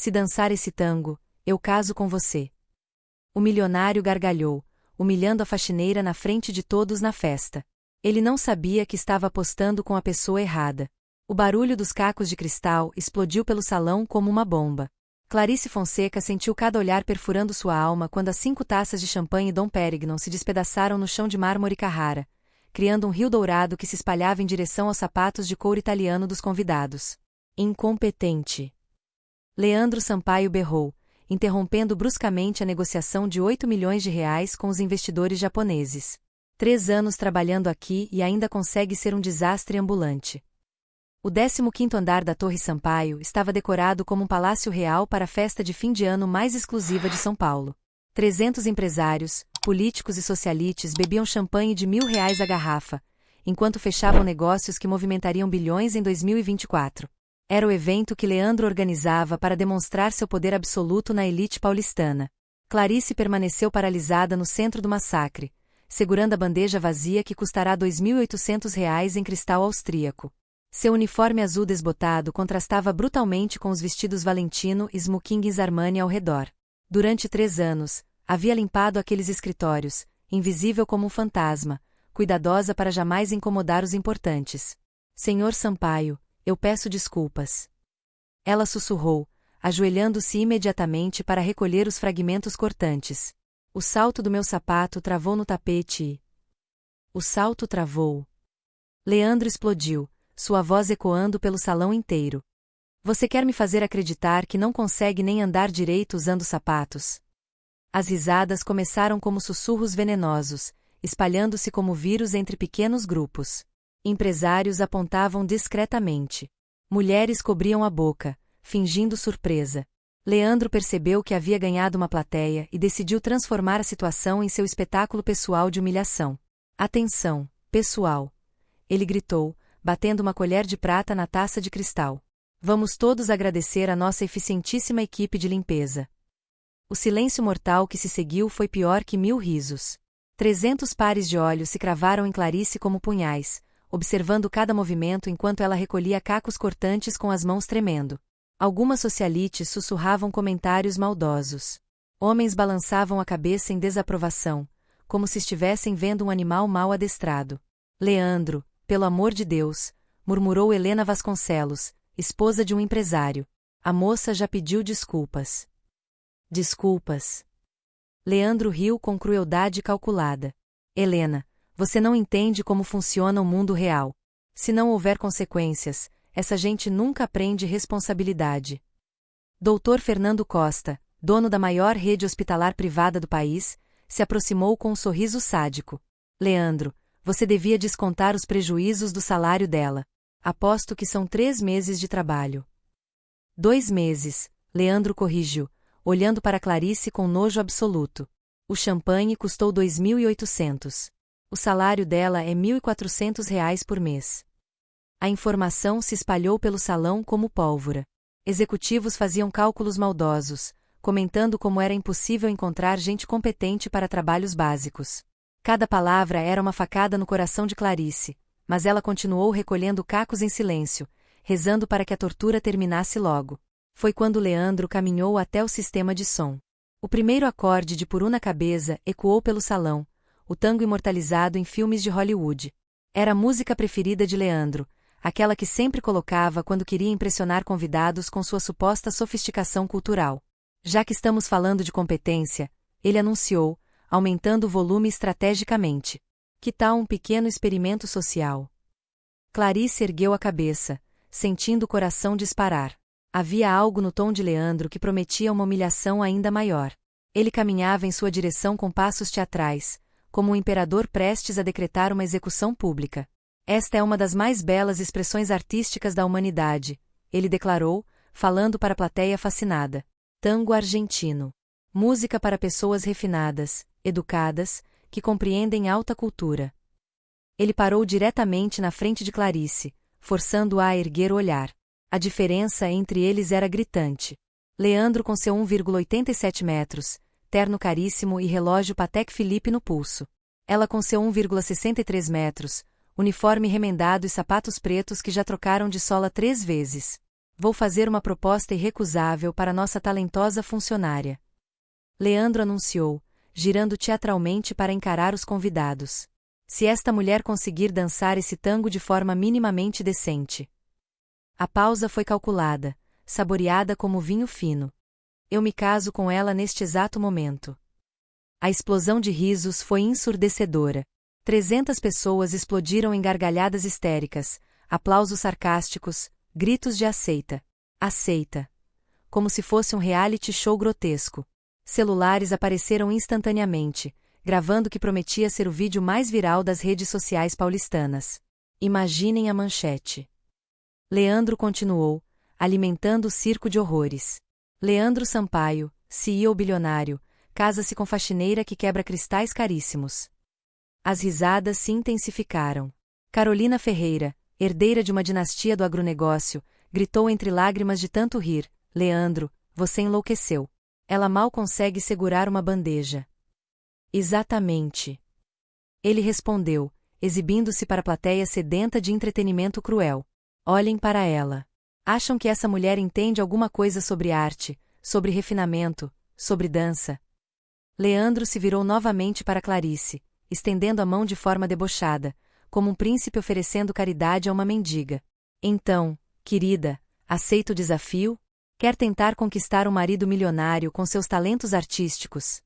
Se dançar esse tango, eu caso com você. O milionário gargalhou, humilhando a faxineira na frente de todos na festa. Ele não sabia que estava apostando com a pessoa errada. O barulho dos cacos de cristal explodiu pelo salão como uma bomba. Clarice Fonseca sentiu cada olhar perfurando sua alma quando as 5 taças de champanhe Dom Pérignon se despedaçaram no chão de mármore Carrara, criando um rio dourado que se espalhava em direção aos sapatos de couro italiano dos convidados. Incompetente! Leandro Sampaio berrou, interrompendo bruscamente a negociação de 8 milhões de reais com os investidores japoneses. 3 anos trabalhando aqui e ainda consegue ser um desastre ambulante. O 15º andar da Torre Sampaio estava decorado como um palácio real para a festa de fim de ano mais exclusiva de São Paulo. 300 empresários, políticos e socialites bebiam champanhe de R$ 1.000 a garrafa, enquanto fechavam negócios que movimentariam bilhões em 2024. Era o evento que Leandro organizava para demonstrar seu poder absoluto na elite paulistana. Clarice permaneceu paralisada no centro do massacre, segurando a bandeja vazia que custará R$ 2.800 em cristal austríaco. Seu uniforme azul desbotado contrastava brutalmente com os vestidos Valentino e smokings Armani ao redor. Durante 3 anos, havia limpado aqueles escritórios, invisível como um fantasma, cuidadosa para jamais incomodar os importantes. Senhor Sampaio, eu peço desculpas. Ela sussurrou, ajoelhando-se imediatamente para recolher os fragmentos cortantes. O salto do meu sapato travou no tapete e... O salto travou. Leandro explodiu, sua voz ecoando pelo salão inteiro. Você quer me fazer acreditar que não consegue nem andar direito usando sapatos? As risadas começaram como sussurros venenosos, espalhando-se como vírus entre pequenos grupos. Empresários apontavam discretamente. Mulheres cobriam a boca, fingindo surpresa. Leandro percebeu que havia ganhado uma plateia e decidiu transformar a situação em seu espetáculo pessoal de humilhação. Atenção, pessoal! Ele gritou, batendo uma colher de prata na taça de cristal. Vamos todos agradecer a nossa eficientíssima equipe de limpeza. O silêncio mortal que se seguiu foi pior que 1000 risos. 300 pares de olhos se cravaram em Clarice como punhais, observando cada movimento enquanto ela recolhia cacos cortantes com as mãos tremendo. Algumas socialites sussurravam comentários maldosos. Homens balançavam a cabeça em desaprovação, como se estivessem vendo um animal mal adestrado. Leandro, pelo amor de Deus, murmurou Helena Vasconcelos, esposa de um empresário. A moça já pediu desculpas. Desculpas. Leandro riu com crueldade calculada. Helena, você não entende como funciona o mundo real. Se não houver consequências, essa gente nunca aprende responsabilidade. Dr. Fernando Costa, dono da maior rede hospitalar privada do país, se aproximou com um sorriso sádico. Leandro, você devia descontar os prejuízos do salário dela. Aposto que são 3 meses de trabalho. 2 meses, Leandro corrigiu, olhando para Clarice com nojo absoluto. O champanhe custou 2.800. O salário dela é R$ 1.400 por mês. A informação se espalhou pelo salão como pólvora. Executivos faziam cálculos maldosos, comentando como era impossível encontrar gente competente para trabalhos básicos. Cada palavra era uma facada no coração de Clarice, mas ela continuou recolhendo cacos em silêncio, rezando para que a tortura terminasse logo. Foi quando Leandro caminhou até o sistema de som. O primeiro acorde de Por Una Cabeça ecoou pelo salão, o tango imortalizado em filmes de Hollywood. Era a música preferida de Leandro, aquela que sempre colocava quando queria impressionar convidados com sua suposta sofisticação cultural. Já que estamos falando de competência, ele anunciou, aumentando o volume estrategicamente. Que tal um pequeno experimento social? Clarice ergueu a cabeça, sentindo o coração disparar. Havia algo no tom de Leandro que prometia uma humilhação ainda maior. Ele caminhava em sua direção com passos teatrais, como um imperador prestes a decretar uma execução pública. Esta é uma das mais belas expressões artísticas da humanidade, ele declarou, falando para a plateia fascinada. Tango argentino. Música para pessoas refinadas, educadas, que compreendem alta cultura. Ele parou diretamente na frente de Clarice, forçando-a a erguer o olhar. A diferença entre eles era gritante. Leandro com seu 1,87 metros, terno caríssimo e relógio Patek Philippe no pulso. Ela com seu 1,63 metros, uniforme remendado e sapatos pretos que já trocaram de sola 3 vezes. Vou fazer uma proposta irrecusável para nossa talentosa funcionária. Leandro anunciou, girando teatralmente para encarar os convidados. Se esta mulher conseguir dançar esse tango de forma minimamente decente. A pausa foi calculada, saboreada como vinho fino. Eu me caso com ela neste exato momento. A explosão de risos foi ensurdecedora. 300 pessoas explodiram em gargalhadas histéricas, aplausos sarcásticos, gritos de aceita. Aceita. Como se fosse um reality show grotesco. Celulares apareceram instantaneamente, gravando o que prometia ser o vídeo mais viral das redes sociais paulistanas. Imaginem a manchete. Leandro continuou, alimentando o circo de horrores. Leandro Sampaio, CEO bilionário, casa-se com faxineira que quebra cristais caríssimos. As risadas se intensificaram. Carolina Ferreira, herdeira de uma dinastia do agronegócio, gritou entre lágrimas de tanto rir: Leandro, você enlouqueceu. Ela mal consegue segurar uma bandeja. Exatamente. Ele respondeu, exibindo-se para a plateia sedenta de entretenimento cruel. Olhem para ela. Acham que essa mulher entende alguma coisa sobre arte, sobre refinamento, sobre dança? Leandro se virou novamente para Clarice, estendendo a mão de forma debochada, como um príncipe oferecendo caridade a uma mendiga. Então, querida, aceita o desafio? Quer tentar conquistar um marido milionário com seus talentos artísticos?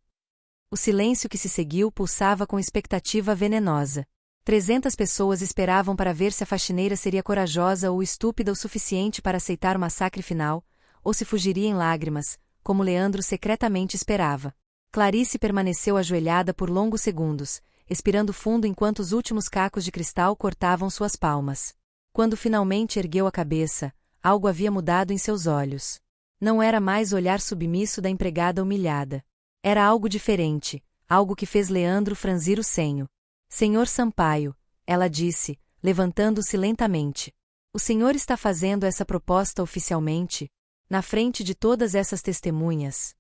O silêncio que se seguiu pulsava com expectativa venenosa. 300 pessoas esperavam para ver se a faxineira seria corajosa ou estúpida o suficiente para aceitar o massacre final, ou se fugiria em lágrimas, como Leandro secretamente esperava. Clarice permaneceu ajoelhada por longos segundos, expirando fundo enquanto os últimos cacos de cristal cortavam suas palmas. Quando finalmente ergueu a cabeça, algo havia mudado em seus olhos. Não era mais o olhar submisso da empregada humilhada. Era algo diferente, algo que fez Leandro franzir o senho. Senhor Sampaio, ela disse, levantando-se lentamente. O senhor está fazendo essa proposta oficialmente? Na frente de todas essas testemunhas?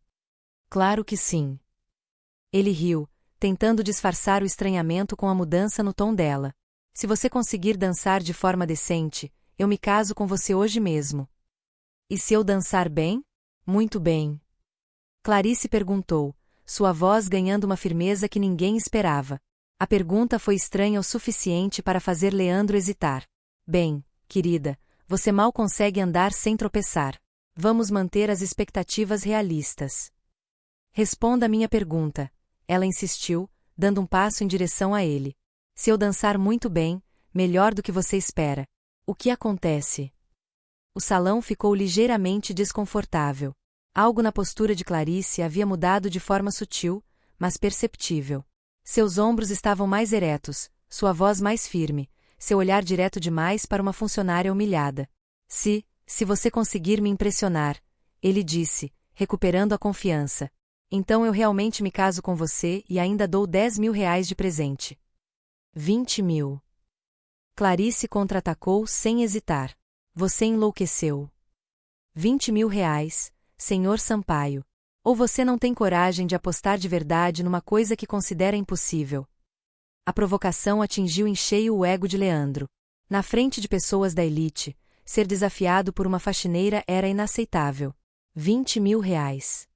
Claro que sim. Ele riu, tentando disfarçar o estranhamento com a mudança no tom dela. Se você conseguir dançar de forma decente, eu me caso com você hoje mesmo. E se eu dançar bem? Muito bem. Clarice perguntou, sua voz ganhando uma firmeza que ninguém esperava. A pergunta foi estranha o suficiente para fazer Leandro hesitar. Bem, querida, você mal consegue andar sem tropeçar. Vamos manter as expectativas realistas. Responda a minha pergunta. Ela insistiu, dando um passo em direção a ele. Se eu dançar muito bem, melhor do que você espera. O que acontece? O salão ficou ligeiramente desconfortável. Algo na postura de Clarice havia mudado de forma sutil, mas perceptível. Seus ombros estavam mais eretos, sua voz mais firme, seu olhar direto demais para uma funcionária humilhada. Se você conseguir me impressionar, ele disse, recuperando a confiança. Então eu realmente me caso com você e ainda dou 10 mil reais de presente. 20 mil. Clarice contra-atacou sem hesitar. Você enlouqueceu. 20 mil reais, senhor Sampaio. Ou você não tem coragem de apostar de verdade numa coisa que considera impossível? A provocação atingiu em cheio o ego de Leandro. Na frente de pessoas da elite, ser desafiado por uma faxineira era inaceitável. 20 mil reais.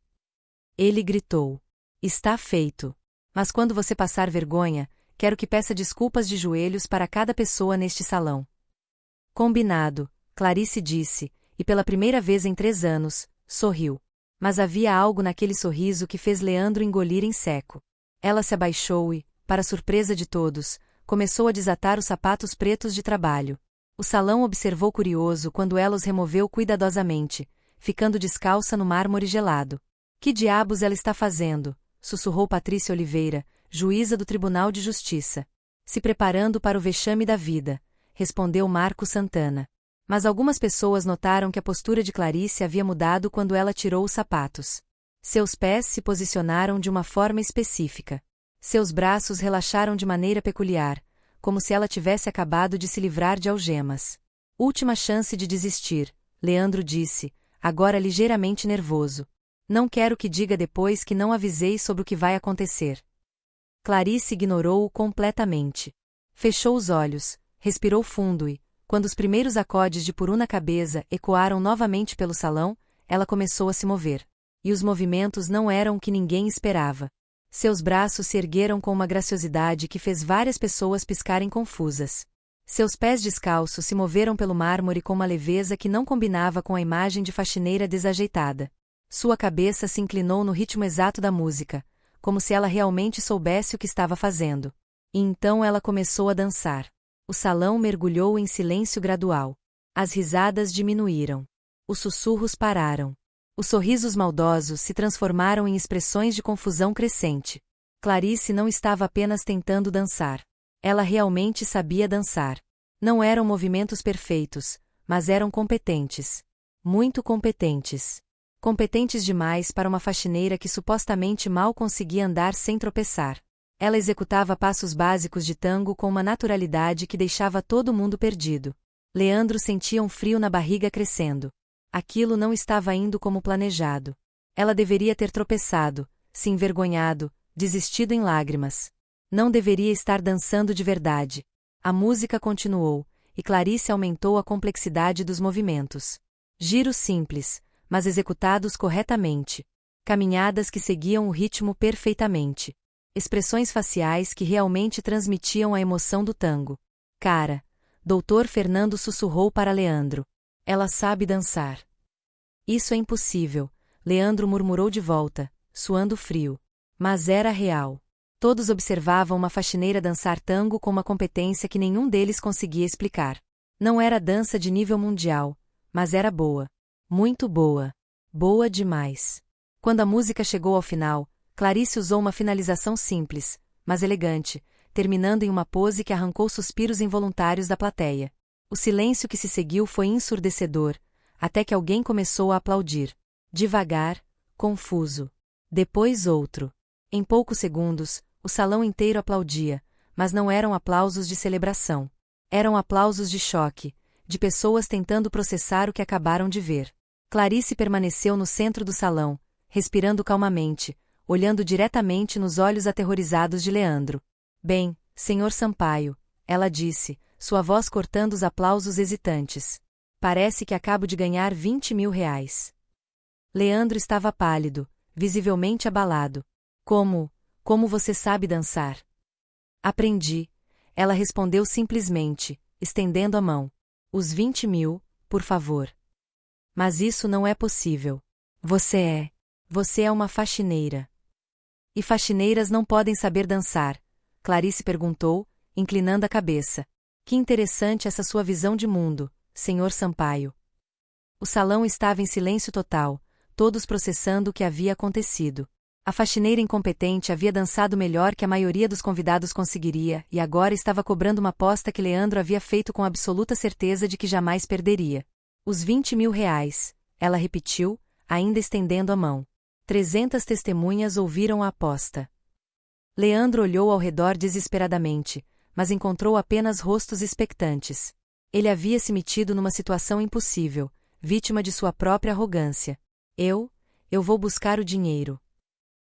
Ele gritou. Está feito. Mas quando você passar vergonha, quero que peça desculpas de joelhos para cada pessoa neste salão. Combinado, Clarice disse, e pela primeira vez em 3 anos, sorriu. Mas havia algo naquele sorriso que fez Leandro engolir em seco. Ela se abaixou e, para surpresa de todos, começou a desatar os sapatos pretos de trabalho. O salão observou curioso quando ela os removeu cuidadosamente, ficando descalça no mármore gelado. Que diabos ela está fazendo? Sussurrou Patrícia Oliveira, juíza do Tribunal de Justiça. Se preparando para o vexame da vida, respondeu Marco Santana. Mas algumas pessoas notaram que a postura de Clarice havia mudado quando ela tirou os sapatos. Seus pés se posicionaram de uma forma específica. Seus braços relaxaram de maneira peculiar, como se ela tivesse acabado de se livrar de algemas. Última chance de desistir, Leandro disse, agora ligeiramente nervoso. Não quero que diga depois que não avisei sobre o que vai acontecer. Clarice ignorou-o completamente. Fechou os olhos, respirou fundo e, Quando os primeiros acordes de Puruna Cabeça ecoaram novamente pelo salão, ela começou a se mover. E os movimentos não eram o que ninguém esperava. Seus braços se ergueram com uma graciosidade que fez várias pessoas piscarem confusas. Seus pés descalços se moveram pelo mármore com uma leveza que não combinava com a imagem de faxineira desajeitada. Sua cabeça se inclinou no ritmo exato da música, como se ela realmente soubesse o que estava fazendo. E então ela começou a dançar. O salão mergulhou em silêncio gradual. As risadas diminuíram. Os sussurros pararam. Os sorrisos maldosos se transformaram em expressões de confusão crescente. Clarice não estava apenas tentando dançar. Ela realmente sabia dançar. Não eram movimentos perfeitos, mas eram competentes. Muito competentes. Competentes demais para uma faxineira que supostamente mal conseguia andar sem tropeçar. Ela executava passos básicos de tango com uma naturalidade que deixava todo mundo perdido. Leandro sentia um frio na barriga crescendo. Aquilo não estava indo como planejado. Ela deveria ter tropeçado, se envergonhado, desistido em lágrimas. Não deveria estar dançando de verdade. A música continuou, e Clarice aumentou a complexidade dos movimentos. Giros simples, mas executados corretamente. Caminhadas que seguiam o ritmo perfeitamente. Expressões faciais que realmente transmitiam a emoção do tango. Cara, Dr. Fernando sussurrou para Leandro. Ela sabe dançar. Isso é impossível, Leandro murmurou de volta, suando frio. Mas era real. Todos observavam uma faxineira dançar tango com uma competência que nenhum deles conseguia explicar. Não era dança de nível mundial, mas era boa. Muito boa. Boa demais. Quando a música chegou ao final, Clarice usou uma finalização simples, mas elegante, terminando em uma pose que arrancou suspiros involuntários da plateia. O silêncio que se seguiu foi ensurdecedor, até que alguém começou a aplaudir. Devagar, confuso. Depois outro. Em poucos segundos, o salão inteiro aplaudia, mas não eram aplausos de celebração. Eram aplausos de choque, de pessoas tentando processar o que acabaram de ver. Clarice permaneceu no centro do salão, respirando calmamente, olhando diretamente nos olhos aterrorizados de Leandro. Bem, Sr. Sampaio, ela disse, sua voz cortando os aplausos hesitantes. Parece que acabo de ganhar 20.000 reais. Leandro estava pálido, visivelmente abalado. Como você sabe dançar? Aprendi. Ela respondeu simplesmente, estendendo a mão. Os 20.000, por favor. Mas isso não é possível. Você é uma faxineira. E faxineiras não podem saber dançar, Clarice perguntou, inclinando a cabeça. Que interessante essa sua visão de mundo, Sr. Sampaio. O salão estava em silêncio total, todos processando o que havia acontecido. A faxineira incompetente havia dançado melhor que a maioria dos convidados conseguiria e agora estava cobrando uma aposta que Leandro havia feito com absoluta certeza de que jamais perderia. Os 20.000 reais, ela repetiu, ainda estendendo a mão. 300 testemunhas ouviram a aposta. Leandro olhou ao redor desesperadamente, mas encontrou apenas rostos expectantes. Ele havia se metido numa situação impossível, vítima de sua própria arrogância. Eu vou buscar o dinheiro.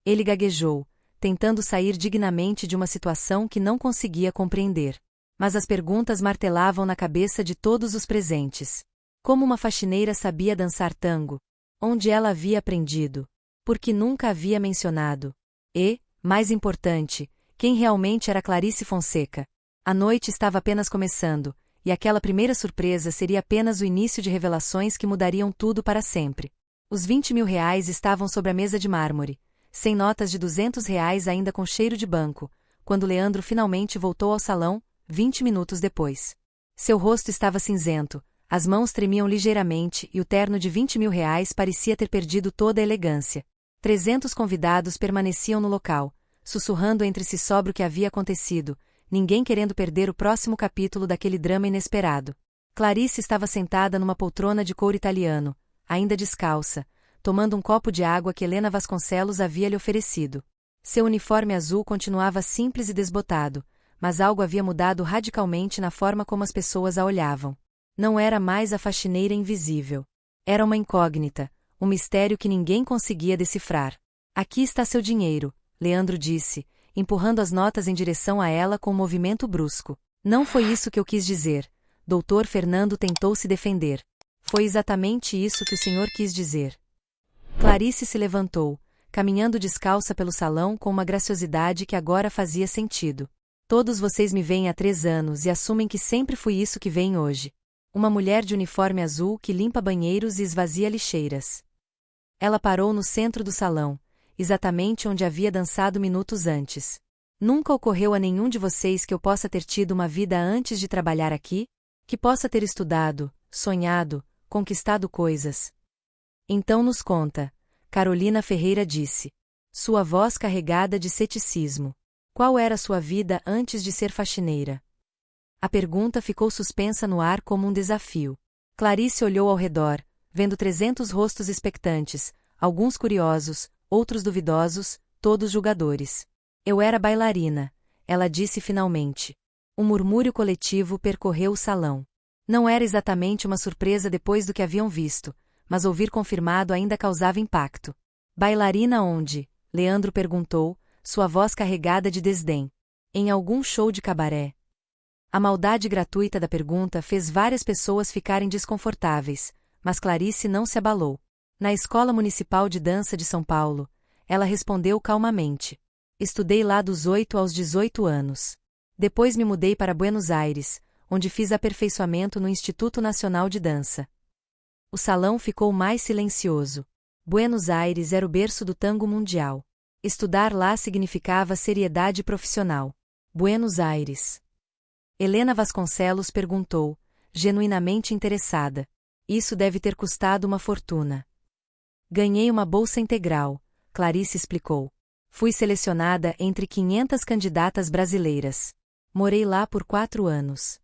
Ele gaguejou, tentando sair dignamente de uma situação que não conseguia compreender. Mas as perguntas martelavam na cabeça de todos os presentes. Como uma faxineira sabia dançar tango? Onde ela havia aprendido? Porque nunca havia mencionado. E, mais importante, quem realmente era Clarice Fonseca? A noite estava apenas começando, e aquela primeira surpresa seria apenas o início de revelações que mudariam tudo para sempre. Os 20.000 reais estavam sobre a mesa de mármore, sem notas de 200 reais ainda com cheiro de banco, quando Leandro finalmente voltou ao salão, 20 minutos depois. Seu rosto estava cinzento, as mãos tremiam ligeiramente e o terno de 20.000 reais parecia ter perdido toda a elegância. 300 convidados permaneciam no local, sussurrando entre si sobre o que havia acontecido, ninguém querendo perder o próximo capítulo daquele drama inesperado. Clarice estava sentada numa poltrona de couro italiano, ainda descalça, tomando um copo de água que Helena Vasconcelos havia lhe oferecido. Seu uniforme azul continuava simples e desbotado, mas algo havia mudado radicalmente na forma como as pessoas a olhavam. Não era mais a faxineira invisível. Era uma incógnita, um mistério que ninguém conseguia decifrar. Aqui está seu dinheiro, Leandro disse, empurrando as notas em direção a ela com um movimento brusco. Não foi isso que eu quis dizer. Doutor Fernando tentou se defender. Foi exatamente isso que o senhor quis dizer. Clarice se levantou, caminhando descalça pelo salão com uma graciosidade que agora fazia sentido. Todos vocês me veem há 3 anos e assumem que sempre fui isso que veem hoje. Uma mulher de uniforme azul que limpa banheiros e esvazia lixeiras. Ela parou no centro do salão, exatamente onde havia dançado minutos antes. Nunca ocorreu a nenhum de vocês que eu possa ter tido uma vida antes de trabalhar aqui? Que possa ter estudado, sonhado, conquistado coisas? Então nos conta, Carolina Ferreira disse. Sua voz carregada de ceticismo. Qual era sua vida antes de ser faxineira? A pergunta ficou suspensa no ar como um desafio. Clarice olhou ao redor, vendo 300 rostos expectantes, alguns curiosos, outros duvidosos, todos julgadores. Eu era bailarina, ela disse finalmente. Um murmúrio coletivo percorreu o salão. Não era exatamente uma surpresa depois do que haviam visto, mas ouvir confirmado ainda causava impacto. Bailarina onde? Leandro perguntou, sua voz carregada de desdém. Em algum show de cabaré. A maldade gratuita da pergunta fez várias pessoas ficarem desconfortáveis, mas Clarice não se abalou. Na Escola Municipal de Dança de São Paulo, ela respondeu calmamente. Estudei lá dos 8 aos 18 anos. Depois me mudei para Buenos Aires, onde fiz aperfeiçoamento no Instituto Nacional de Dança. O salão ficou mais silencioso. Buenos Aires era o berço do tango mundial. Estudar lá significava seriedade profissional. Buenos Aires. Helena Vasconcelos perguntou, genuinamente interessada. Isso deve ter custado uma fortuna. Ganhei uma bolsa integral, Clarice explicou. Fui selecionada entre 500 candidatas brasileiras. Morei lá por 4 anos.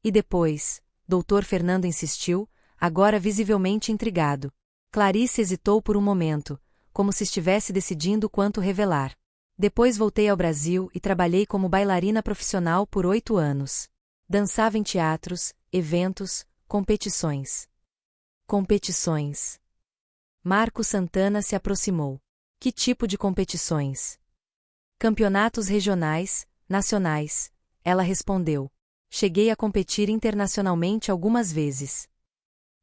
E depois, Dr. Fernando insistiu, agora visivelmente intrigado. Clarice hesitou por um momento, como se estivesse decidindo quanto revelar. Depois voltei ao Brasil e trabalhei como bailarina profissional por 8 anos. Dançava em teatros, eventos, competições. Competições. Marco Santana se aproximou. Que tipo de competições? Campeonatos regionais, nacionais, ela respondeu. Cheguei a competir internacionalmente algumas vezes.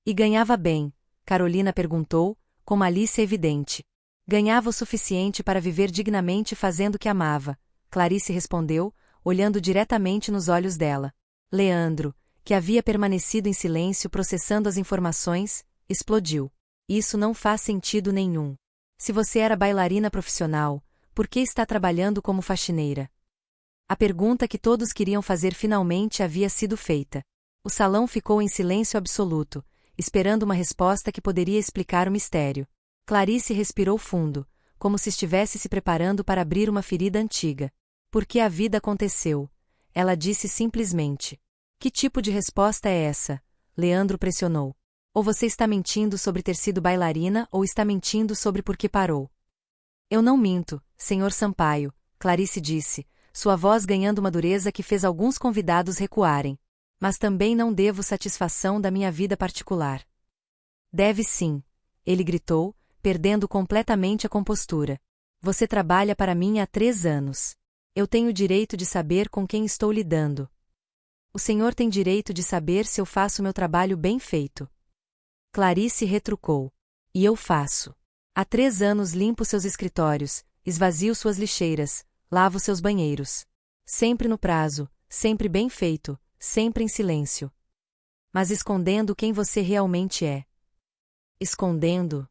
E ganhava bem, Carolina perguntou, com malícia evidente. Ganhava o suficiente para viver dignamente fazendo o que amava, Clarice respondeu, olhando diretamente nos olhos dela. Leandro, que havia permanecido em silêncio processando as informações, explodiu. Isso não faz sentido nenhum. Se você era bailarina profissional, por que está trabalhando como faxineira? A pergunta que todos queriam fazer finalmente havia sido feita. O salão ficou em silêncio absoluto, esperando uma resposta que poderia explicar o mistério. Clarice respirou fundo, como se estivesse se preparando para abrir uma ferida antiga. Porque a vida aconteceu. Ela disse simplesmente. Que tipo de resposta é essa? Leandro pressionou. Ou você está mentindo sobre ter sido bailarina ou está mentindo sobre por que parou? Eu não minto, Sr. Sampaio, Clarice disse, sua voz ganhando uma dureza que fez alguns convidados recuarem. Mas também não devo satisfação da minha vida particular. Deve sim, ele gritou, perdendo completamente a compostura. Você trabalha para mim há 3 anos. Eu tenho o direito de saber com quem estou lidando. O senhor tem direito de saber se eu faço meu trabalho bem feito. Clarice retrucou. E eu faço. Há 3 anos limpo seus escritórios, esvazio suas lixeiras, lavo seus banheiros. Sempre no prazo, sempre bem feito, sempre em silêncio. Mas escondendo quem você realmente é. Escondendo?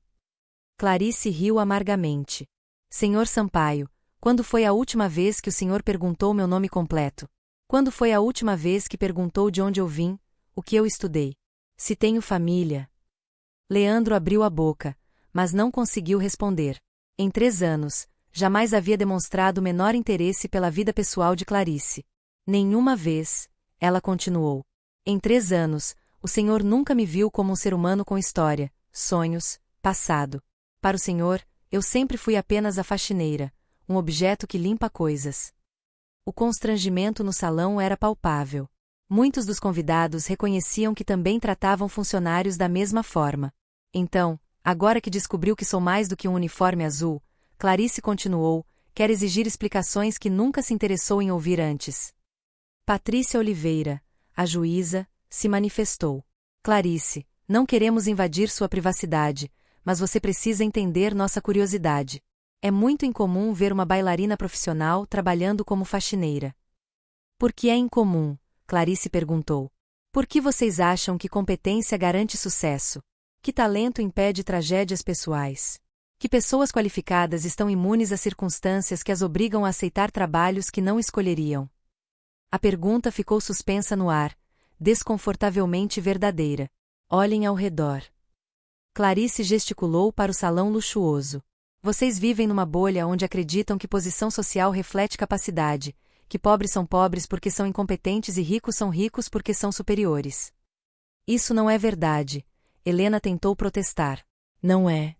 Clarice riu amargamente. Senhor Sampaio, quando foi a última vez que o senhor perguntou meu nome completo? Quando foi a última vez que perguntou de onde eu vim, o que eu estudei? Se tenho família? Leandro abriu a boca, mas não conseguiu responder. Em 3 anos, jamais havia demonstrado o menor interesse pela vida pessoal de Clarice. Nenhuma vez, ela continuou. Em 3 anos, o senhor nunca me viu como um ser humano com história, sonhos, passado. Para o senhor, eu sempre fui apenas a faxineira, um objeto que limpa coisas. O constrangimento no salão era palpável. Muitos dos convidados reconheciam que também tratavam funcionários da mesma forma. Então, agora que descobriu que sou mais do que um uniforme azul, Clarice continuou, quer exigir explicações que nunca se interessou em ouvir antes. Patrícia Oliveira, a juíza, se manifestou. Clarice, não queremos invadir sua privacidade, mas você precisa entender nossa curiosidade. É muito incomum ver uma bailarina profissional trabalhando como faxineira. Por que é incomum? Clarice perguntou. Por que vocês acham que competência garante sucesso? Que talento impede tragédias pessoais? Que pessoas qualificadas estão imunes a circunstâncias que as obrigam a aceitar trabalhos que não escolheriam? A pergunta ficou suspensa no ar, desconfortavelmente verdadeira. Olhem ao redor. Clarice gesticulou para o salão luxuoso. Vocês vivem numa bolha onde acreditam que posição social reflete capacidade, que pobres são pobres porque são incompetentes e ricos são ricos porque são superiores. Isso não é verdade. Helena tentou protestar. Não é.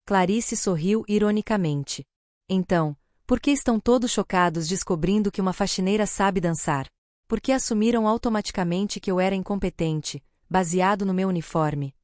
Clarice sorriu ironicamente. Então, por que estão todos chocados descobrindo que uma faxineira sabe dançar? Por que assumiram automaticamente que eu era incompetente, baseado no meu uniforme?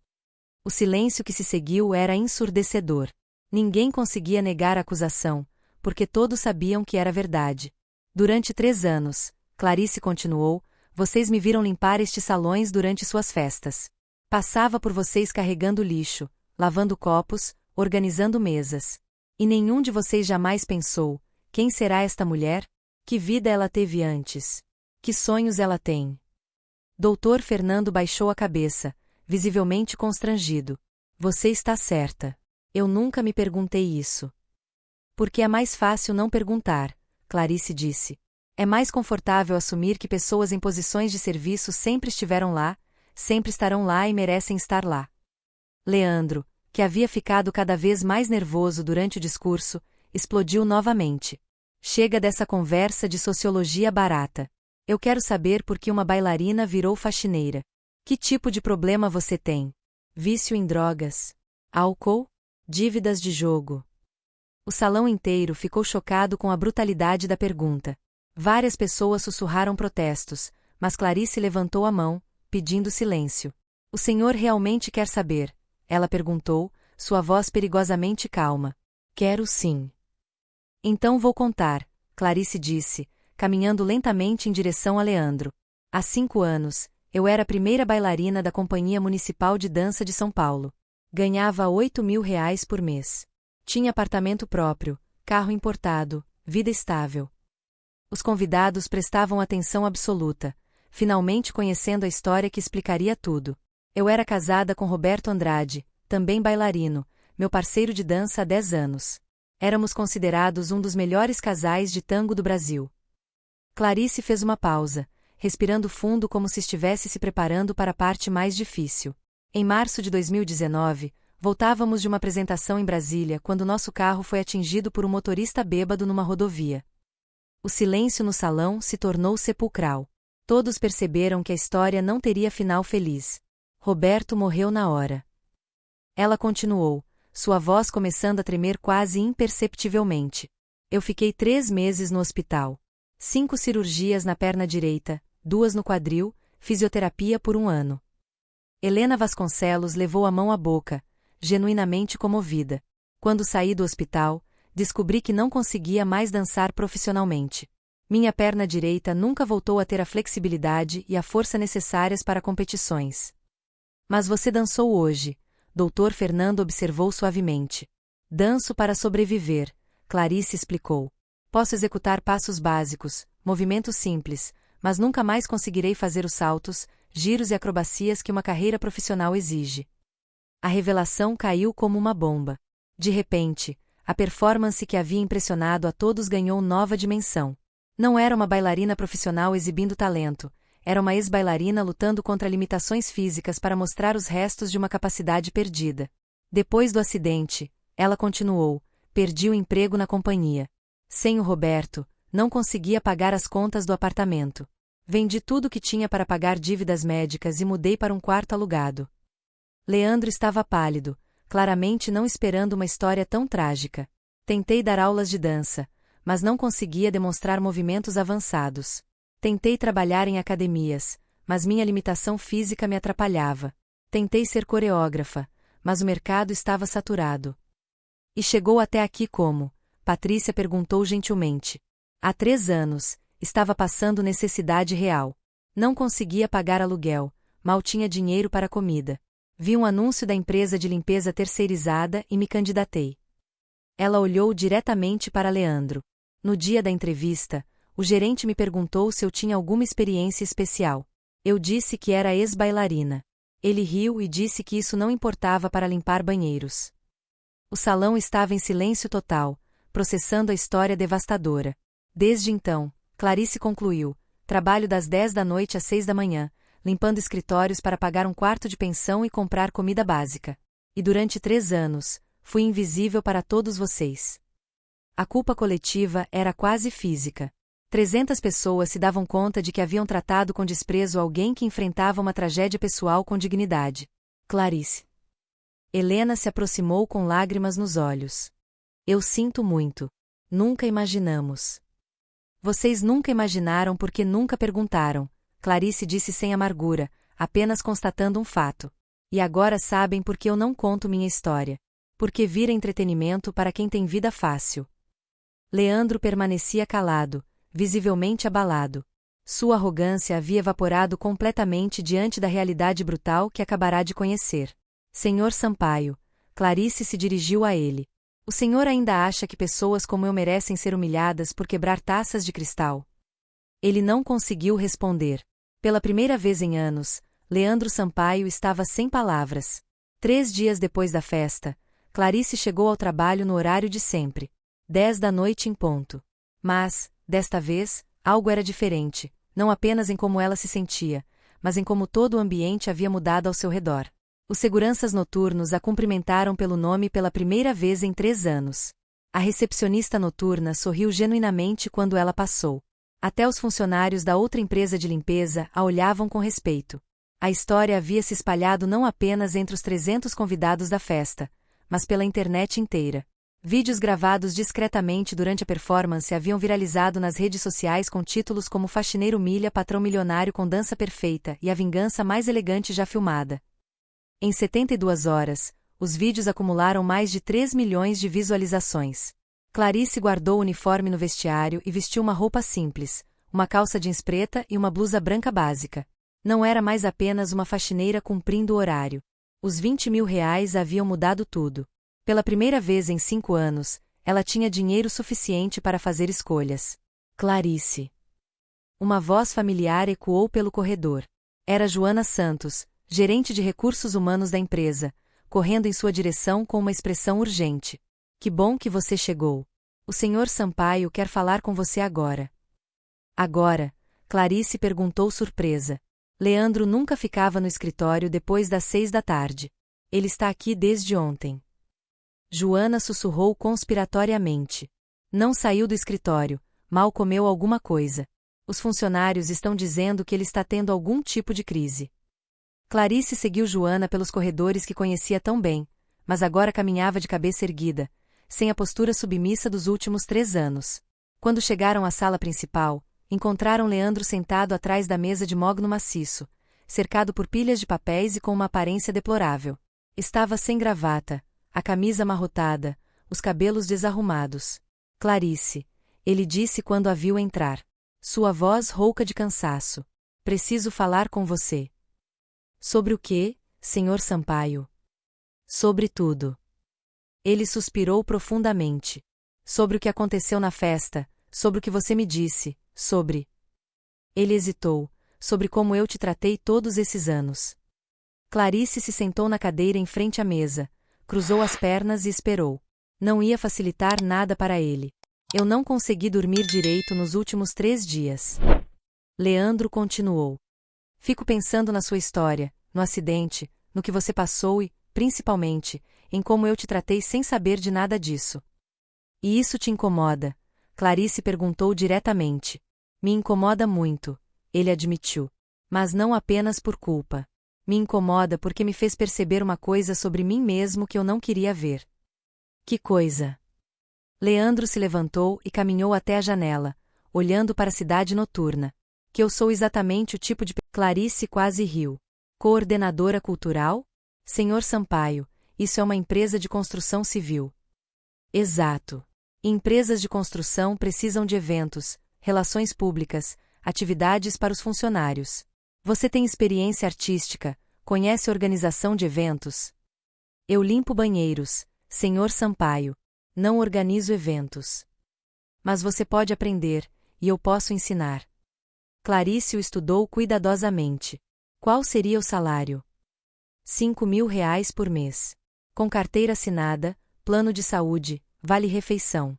O silêncio que se seguiu era ensurdecedor. Ninguém conseguia negar a acusação, porque todos sabiam que era verdade. Durante 3 anos, Clarice continuou, vocês me viram limpar estes salões durante suas festas. Passava por vocês carregando lixo, lavando copos, organizando mesas. E nenhum de vocês jamais pensou, quem será esta mulher? Que vida ela teve antes? Que sonhos ela tem? Doutor Fernando baixou a cabeça, visivelmente constrangido. Você está certa. Eu nunca me perguntei isso. Porque é mais fácil não perguntar, Clarice disse. É mais confortável assumir que pessoas em posições de serviço sempre estiveram lá, sempre estarão lá e merecem estar lá. Leandro, que havia ficado cada vez mais nervoso durante o discurso, explodiu novamente. Chega dessa conversa de sociologia barata. Eu quero saber por que uma bailarina virou faxineira. Que tipo de problema você tem? Vício em drogas? Álcool? Dívidas de jogo? O salão inteiro ficou chocado com a brutalidade da pergunta. Várias pessoas sussurraram protestos, mas Clarice levantou a mão, pedindo silêncio. O senhor realmente quer saber? Ela perguntou, sua voz perigosamente calma. Quero sim. Então vou contar, Clarice disse, caminhando lentamente em direção a Leandro. Há 5 anos, eu era a primeira bailarina da Companhia Municipal de Dança de São Paulo. Ganhava R$ 8.000 por mês. Tinha apartamento próprio, carro importado, vida estável. Os convidados prestavam atenção absoluta, finalmente conhecendo a história que explicaria tudo. Eu era casada com Roberto Andrade, também bailarino, meu parceiro de dança há 10 anos. Éramos considerados um dos melhores casais de tango do Brasil. Clarice fez uma pausa, respirando fundo como se estivesse se preparando para a parte mais difícil. Em março de 2019, voltávamos de uma apresentação em Brasília quando nosso carro foi atingido por um motorista bêbado numa rodovia. O silêncio no salão se tornou sepulcral. Todos perceberam que a história não teria final feliz. Roberto morreu na hora. Ela continuou, sua voz começando a tremer quase imperceptivelmente. Eu fiquei 3 meses no hospital. 5 cirurgias na perna direita, 2 no quadril, fisioterapia por 1 ano. Helena Vasconcelos levou a mão à boca, genuinamente comovida. Quando saí do hospital, descobri que não conseguia mais dançar profissionalmente. Minha perna direita nunca voltou a ter a flexibilidade e a força necessárias para competições. Mas você dançou hoje, Dr. Fernando observou suavemente. Danço para sobreviver, Clarice explicou. Posso executar passos básicos, movimentos simples, mas nunca mais conseguirei fazer os saltos, giros e acrobacias que uma carreira profissional exige. A revelação caiu como uma bomba. De repente, a performance que havia impressionado a todos ganhou nova dimensão. Não era uma bailarina profissional exibindo talento, era uma ex-bailarina lutando contra limitações físicas para mostrar os restos de uma capacidade perdida. Depois do acidente, ela continuou, perdi o emprego na companhia. Sem o Roberto, não conseguia pagar as contas do apartamento. Vendi tudo o que tinha para pagar dívidas médicas e mudei para um quarto alugado. Leandro estava pálido, claramente não esperando uma história tão trágica. Tentei dar aulas de dança, mas não conseguia demonstrar movimentos avançados. Tentei trabalhar em academias, mas minha limitação física me atrapalhava. Tentei ser coreógrafa, mas o mercado estava saturado. E chegou até aqui como? Patrícia perguntou gentilmente. Há 3 anos, estava passando necessidade real. Não conseguia pagar aluguel, mal tinha dinheiro para comida. Vi um anúncio da empresa de limpeza terceirizada e me candidatei. Ela olhou diretamente para Leandro. No dia da entrevista, o gerente me perguntou se eu tinha alguma experiência especial. Eu disse que era ex-bailarina. Ele riu e disse que isso não importava para limpar banheiros. O salão estava em silêncio total, processando a história devastadora. Desde então, Clarice concluiu, trabalho das 10 da noite às 6 da manhã, limpando escritórios para pagar um quarto de pensão e comprar comida básica. E durante 3 anos, fui invisível para todos vocês. A culpa coletiva era quase física. 300 pessoas se davam conta de que haviam tratado com desprezo alguém que enfrentava uma tragédia pessoal com dignidade. Clarice. Helena se aproximou com lágrimas nos olhos. Eu sinto muito. Nunca imaginamos. Vocês nunca imaginaram porque nunca perguntaram, Clarice disse sem amargura, apenas constatando um fato. E agora sabem por que eu não conto minha história. Porque vira entretenimento para quem tem vida fácil. Leandro permanecia calado, visivelmente abalado. Sua arrogância havia evaporado completamente diante da realidade brutal que acabará de conhecer. Senhor Sampaio, Clarice se dirigiu a ele. O senhor ainda acha que pessoas como eu merecem ser humilhadas por quebrar taças de cristal? Ele não conseguiu responder. Pela primeira vez em anos, Leandro Sampaio estava sem palavras. 3 dias depois da festa, Clarice chegou ao trabalho no horário de sempre. 10 da noite em ponto. Mas, desta vez, algo era diferente, não apenas em como ela se sentia, mas em como todo o ambiente havia mudado ao seu redor. Os seguranças noturnos a cumprimentaram pelo nome pela primeira vez em 3 anos. A recepcionista noturna sorriu genuinamente quando ela passou. Até os funcionários da outra empresa de limpeza a olhavam com respeito. A história havia se espalhado não apenas entre os 300 convidados da festa, mas pela internet inteira. Vídeos gravados discretamente durante a performance haviam viralizado nas redes sociais com títulos como Faxineiro humilha patrão milionário com dança perfeita e a vingança mais elegante já filmada. Em 72 horas, os vídeos acumularam mais de 3 milhões de visualizações. Clarice guardou o uniforme no vestiário e vestiu uma roupa simples, uma calça jeans preta e uma blusa branca básica. Não era mais apenas uma faxineira cumprindo o horário. Os 20 mil reais haviam mudado tudo. Pela primeira vez em 5 anos, ela tinha dinheiro suficiente para fazer escolhas. Clarice. Uma voz familiar ecoou pelo corredor. Era Joana Santos, gerente de recursos humanos da empresa, correndo em sua direção com uma expressão urgente. Que bom que você chegou. O senhor Sampaio quer falar com você agora. Agora? Clarice perguntou surpresa. Leandro nunca ficava no escritório depois das 6 da tarde. Ele está aqui desde ontem. Joana sussurrou conspiratoriamente. Não saiu do escritório, mal comeu alguma coisa. Os funcionários estão dizendo que ele está tendo algum tipo de crise. Clarice seguiu Joana pelos corredores que conhecia tão bem, mas agora caminhava de cabeça erguida, sem a postura submissa dos últimos 3 anos. Quando chegaram à sala principal, encontraram Leandro sentado atrás da mesa de mogno maciço, cercado por pilhas de papéis e com uma aparência deplorável. Estava sem gravata, a camisa amarrotada, os cabelos desarrumados. Clarice, ele disse quando a viu entrar. Sua voz rouca de cansaço. Preciso falar com você. Sobre o quê, senhor Sampaio? Sobre tudo. Ele suspirou profundamente. Sobre o que aconteceu na festa, sobre o que você me disse, sobre... Ele hesitou, sobre como eu te tratei todos esses anos. Clarice se sentou na cadeira em frente à mesa, cruzou as pernas e esperou. Não ia facilitar nada para ele. Eu não consegui dormir direito nos últimos 3 dias. Leandro continuou. Fico pensando na sua história, no acidente, no que você passou e, principalmente, em como eu te tratei sem saber de nada disso. E isso te incomoda? Clarice perguntou diretamente. Me incomoda muito, ele admitiu. Mas não apenas por culpa. Me incomoda porque me fez perceber uma coisa sobre mim mesmo que eu não queria ver. Que coisa? Leandro se levantou e caminhou até a janela, olhando para a cidade noturna. Que eu sou exatamente o tipo de... Clarice quase riu. Coordenadora cultural? Senhor Sampaio, isso é uma empresa de construção civil. Exato. Empresas de construção precisam de eventos, relações públicas, atividades para os funcionários. Você tem experiência artística, conhece organização de eventos? Eu limpo banheiros, Sr. Sampaio. Não organizo eventos. Mas você pode aprender, e eu posso ensinar. Clarice o estudou cuidadosamente. Qual seria o salário? R$ 5.000 por mês. Com carteira assinada, plano de saúde, vale-refeição.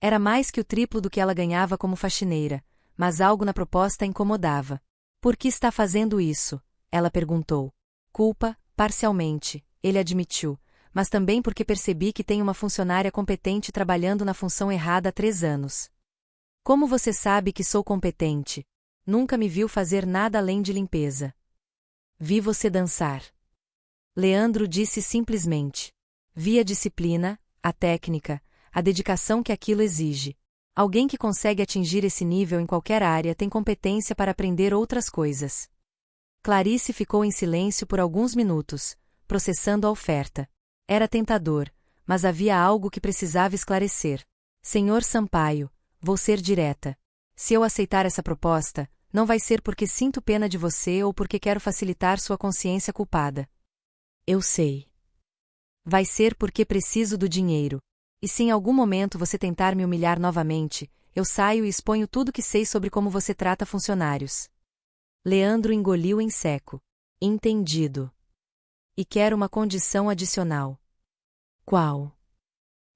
Era mais que o triplo do que ela ganhava como faxineira, mas algo na proposta a incomodava. Por que está fazendo isso? Ela perguntou. Culpa, parcialmente, ele admitiu, mas também porque percebi que tem uma funcionária competente trabalhando na função errada há 3 anos. Como você sabe que sou competente? Nunca me viu fazer nada além de limpeza. Vi você dançar. Leandro disse simplesmente. Vi a disciplina, a técnica, a dedicação que aquilo exige. Alguém que consegue atingir esse nível em qualquer área tem competência para aprender outras coisas. Clarice ficou em silêncio por alguns minutos, processando a oferta. Era tentador, mas havia algo que precisava esclarecer. Senhor Sampaio, vou ser direta. Se eu aceitar essa proposta, não vai ser porque sinto pena de você ou porque quero facilitar sua consciência culpada. Eu sei. Vai ser porque preciso do dinheiro. E se em algum momento você tentar me humilhar novamente, eu saio e exponho tudo que sei sobre como você trata funcionários. Leandro engoliu em seco. Entendido. E quero uma condição adicional. Qual?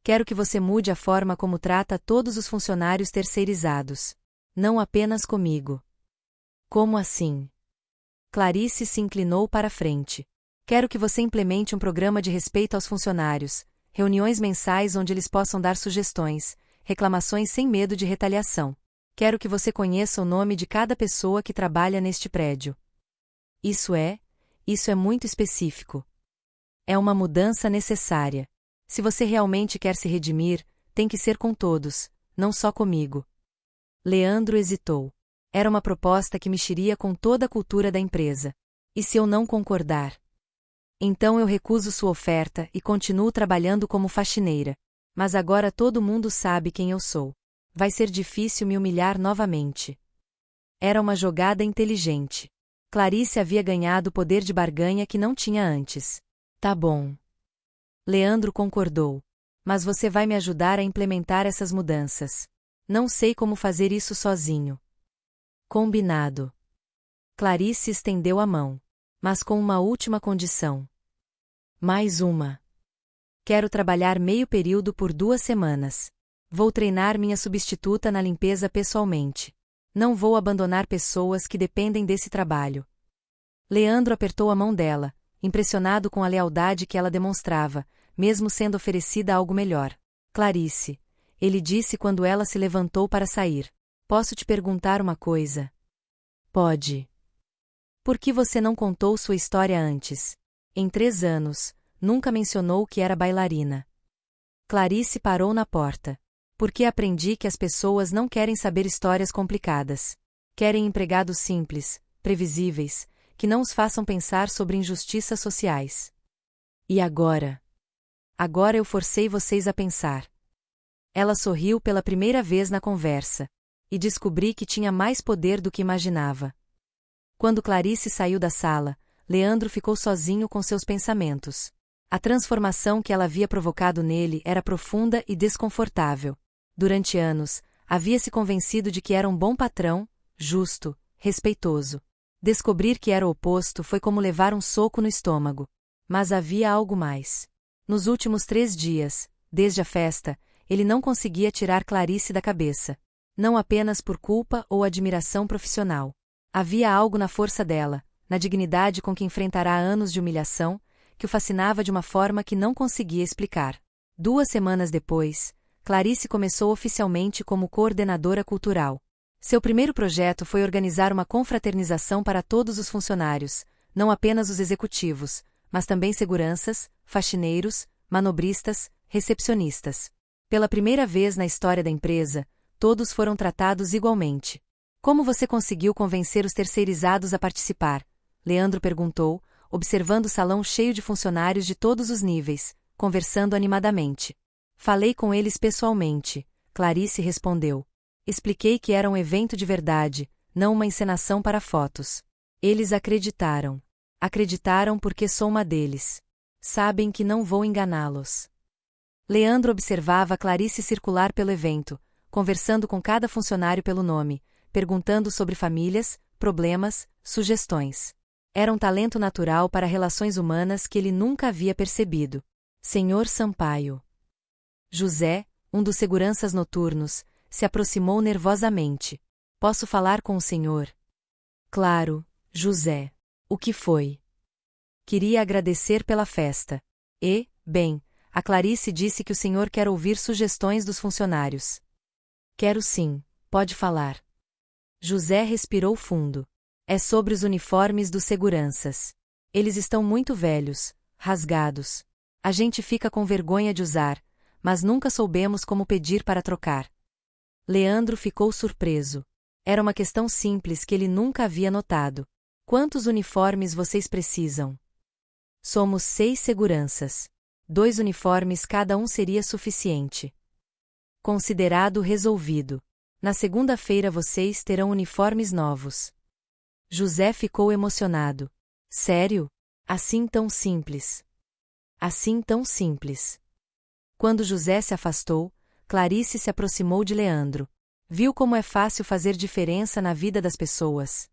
Quero que você mude a forma como trata todos os funcionários terceirizados. Não apenas comigo. Como assim? Clarice se inclinou para a frente. Quero que você implemente um programa de respeito aos funcionários, reuniões mensais onde eles possam dar sugestões, reclamações sem medo de retaliação. Quero que você conheça o nome de cada pessoa que trabalha neste prédio. Isso é muito específico. É uma mudança necessária. Se você realmente quer se redimir, tem que ser com todos, não só comigo. Leandro hesitou. Era uma proposta que mexeria com toda a cultura da empresa. E se eu não concordar? Então eu recuso sua oferta e continuo trabalhando como faxineira. Mas agora todo mundo sabe quem eu sou. Vai ser difícil me humilhar novamente. Era uma jogada inteligente. Clarice havia ganhado poder de barganha que não tinha antes. Tá bom. Leandro concordou. Mas você vai me ajudar a implementar essas mudanças. Não sei como fazer isso sozinho. Combinado. Clarice estendeu a mão. Mas com uma última condição. Mais uma. Quero trabalhar meio período por 2 semanas. Vou treinar minha substituta na limpeza pessoalmente. Não vou abandonar pessoas que dependem desse trabalho. Leandro apertou a mão dela, impressionado com a lealdade que ela demonstrava, mesmo sendo oferecida algo melhor. Clarice, ele disse quando ela se levantou para sair. Posso te perguntar uma coisa? Pode. Por que você não contou sua história antes? Em 3 anos, nunca mencionou que era bailarina. Clarice parou na porta. Porque aprendi que as pessoas não querem saber histórias complicadas. Querem empregados simples, previsíveis, que não os façam pensar sobre injustiças sociais. E agora? Agora eu forcei vocês a pensar. Ela sorriu pela primeira vez na conversa. E descobri que tinha mais poder do que imaginava. Quando Clarice saiu da sala, Leandro ficou sozinho com seus pensamentos. A transformação que ela havia provocado nele era profunda e desconfortável. Durante anos, havia se convencido de que era um bom patrão, justo, respeitoso. Descobrir que era o oposto foi como levar um soco no estômago. Mas havia algo mais. Nos últimos 3 dias, desde a festa, ele não conseguia tirar Clarice da cabeça. Não apenas por culpa ou admiração profissional. Havia algo na força dela, na dignidade com que enfrentará anos de humilhação, que o fascinava de uma forma que não conseguia explicar. 2 semanas depois, Clarice começou oficialmente como coordenadora cultural. Seu primeiro projeto foi organizar uma confraternização para todos os funcionários, não apenas os executivos, mas também seguranças, faxineiros, manobristas, recepcionistas. Pela primeira vez na história da empresa, todos foram tratados igualmente. Como você conseguiu convencer os terceirizados a participar? Leandro perguntou, observando o salão cheio de funcionários de todos os níveis, conversando animadamente. Falei com eles pessoalmente, Clarice respondeu. Expliquei que era um evento de verdade, não uma encenação para fotos. Eles acreditaram. Acreditaram porque sou uma deles. Sabem que não vou enganá-los. Leandro observava Clarice circular pelo evento, conversando com cada funcionário pelo nome, perguntando sobre famílias, problemas, sugestões. Era um talento natural para relações humanas que ele nunca havia percebido. Senhor Sampaio. José, um dos seguranças noturnos, se aproximou nervosamente. Posso falar com o senhor? Claro, José. O que foi? Queria agradecer pela festa. E, bem, a Clarice disse que o senhor quer ouvir sugestões dos funcionários. Quero sim, pode falar. José respirou fundo. É sobre os uniformes dos seguranças. Eles estão muito velhos, rasgados. A gente fica com vergonha de usar, mas nunca soubemos como pedir para trocar. Leandro ficou surpreso. Era uma questão simples que ele nunca havia notado. Quantos uniformes vocês precisam? Somos 6 seguranças. 2 uniformes cada um seria suficiente. Considerado resolvido. Na segunda-feira vocês terão uniformes novos. José ficou emocionado. Sério? Assim tão simples. Assim tão simples. Quando José se afastou, Clarice se aproximou de Leandro. Viu como é fácil fazer diferença na vida das pessoas.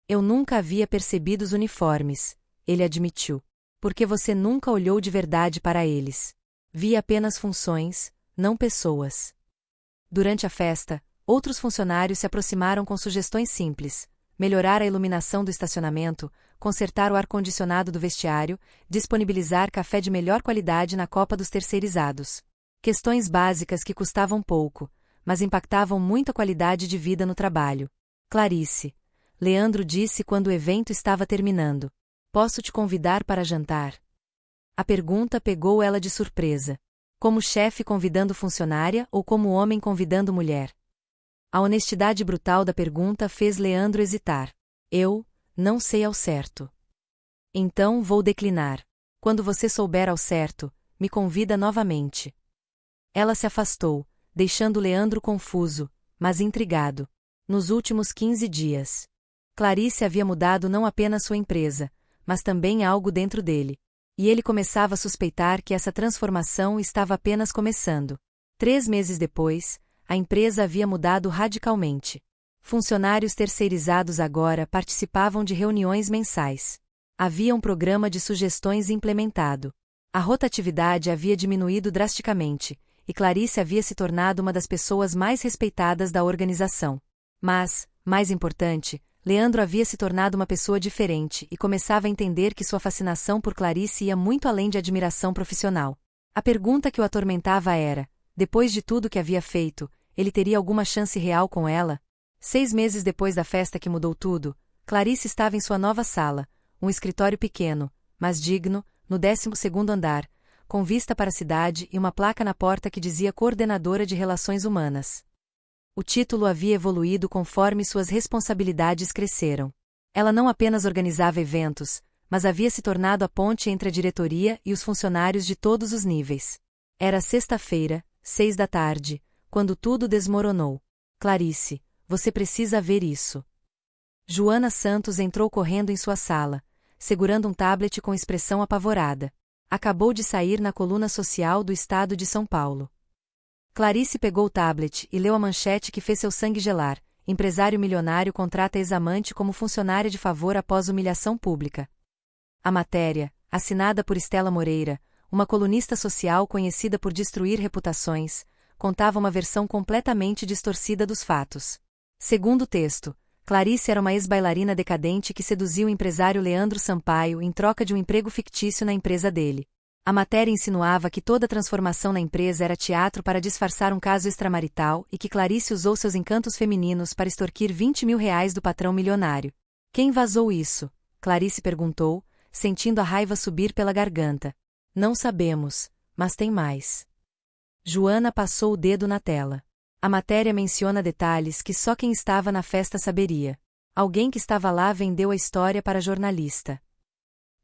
Eu nunca havia percebido os uniformes, ele admitiu. Porque você nunca olhou de verdade para eles. Vi apenas funções, não pessoas. Durante a festa, outros funcionários se aproximaram com sugestões simples: melhorar a iluminação do estacionamento, consertar o ar-condicionado do vestiário, disponibilizar café de melhor qualidade na copa dos terceirizados. Questões básicas que custavam pouco, mas impactavam muito a qualidade de vida no trabalho. Clarice. Leandro disse quando o evento estava terminando. Posso te convidar para jantar? A pergunta pegou ela de surpresa. Como chefe convidando funcionária ou como homem convidando mulher? A honestidade brutal da pergunta fez Leandro hesitar. Eu, não sei ao certo. Então vou declinar. Quando você souber ao certo, me convida novamente. Ela se afastou, deixando Leandro confuso, mas intrigado. Nos últimos 15 dias. Clarice havia mudado não apenas sua empresa, mas também algo dentro dele. E ele começava a suspeitar que essa transformação estava apenas começando. 3 meses depois, a empresa havia mudado radicalmente. Funcionários terceirizados agora participavam de reuniões mensais. Havia um programa de sugestões implementado. A rotatividade havia diminuído drasticamente, e Clarice havia se tornado uma das pessoas mais respeitadas da organização. Mas, mais importante, Leandro havia se tornado uma pessoa diferente e começava a entender que sua fascinação por Clarice ia muito além de admiração profissional. A pergunta que o atormentava era: depois de tudo que havia feito, ele teria alguma chance real com ela? 6 meses depois da festa que mudou tudo, Clarice estava em sua nova sala, um escritório pequeno, mas digno, no 12º andar, com vista para a cidade e uma placa na porta que dizia Coordenadora de Relações Humanas. O título havia evoluído conforme suas responsabilidades cresceram. Ela não apenas organizava eventos, mas havia se tornado a ponte entre a diretoria e os funcionários de todos os níveis. Era sexta-feira, 6 da tarde, quando tudo desmoronou. Clarice, você precisa ver isso. Joana Santos entrou correndo em sua sala, segurando um tablet com expressão apavorada. Acabou de sair na coluna social do estado de São Paulo. Clarice pegou o tablet e leu a manchete que fez seu sangue gelar. Empresário milionário contrata ex-amante como funcionária de favor após humilhação pública. A matéria, assinada por Estela Moreira, uma colunista social conhecida por destruir reputações, contava uma versão completamente distorcida dos fatos. Segundo o texto, Clarice era uma ex-bailarina decadente que seduziu o empresário Leandro Sampaio em troca de um emprego fictício na empresa dele. A matéria insinuava que toda transformação na empresa era teatro para disfarçar um caso extramarital e que Clarice usou seus encantos femininos para extorquir R$20 mil do patrão milionário. Quem vazou isso? Clarice perguntou, sentindo a raiva subir pela garganta. Não sabemos, mas tem mais. Joana passou o dedo na tela. A matéria menciona detalhes que só quem estava na festa saberia. Alguém que estava lá vendeu a história para a jornalista.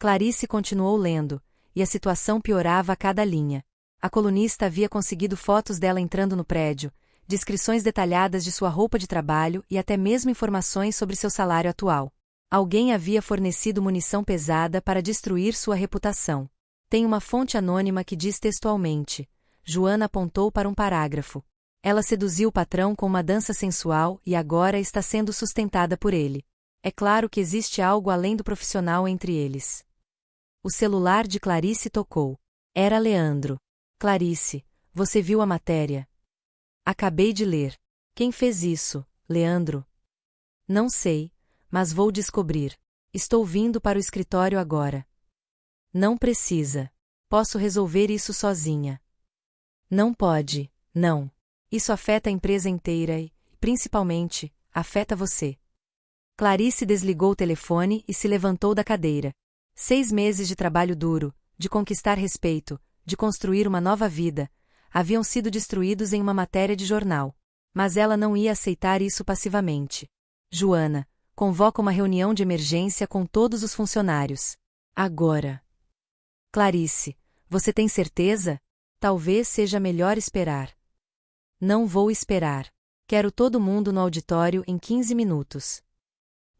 Clarice continuou lendo, e a situação piorava a cada linha. A colunista havia conseguido fotos dela entrando no prédio, descrições detalhadas de sua roupa de trabalho e até mesmo informações sobre seu salário atual. Alguém havia fornecido munição pesada para destruir sua reputação. Tem uma fonte anônima que diz textualmente: Joana apontou para um parágrafo. Ela seduziu o patrão com uma dança sensual e agora está sendo sustentada por ele. É claro que existe algo além do profissional entre eles. O celular de Clarice tocou. Era Leandro. Clarice, você viu a matéria? Acabei de ler. Quem fez isso, Leandro? Não sei, mas vou descobrir. Estou vindo para o escritório agora. Não precisa. Posso resolver isso sozinha. Não pode, não. Isso afeta a empresa inteira e, principalmente, afeta você. Clarice desligou o telefone e se levantou da cadeira. 6 meses de trabalho duro, de conquistar respeito, de construir uma nova vida, haviam sido destruídos em uma matéria de jornal. Mas ela não ia aceitar isso passivamente. Joana, convoca uma reunião de emergência com todos os funcionários. Agora. Clarice, você tem certeza? Talvez seja melhor esperar. Não vou esperar. Quero todo mundo no auditório em 15 minutos.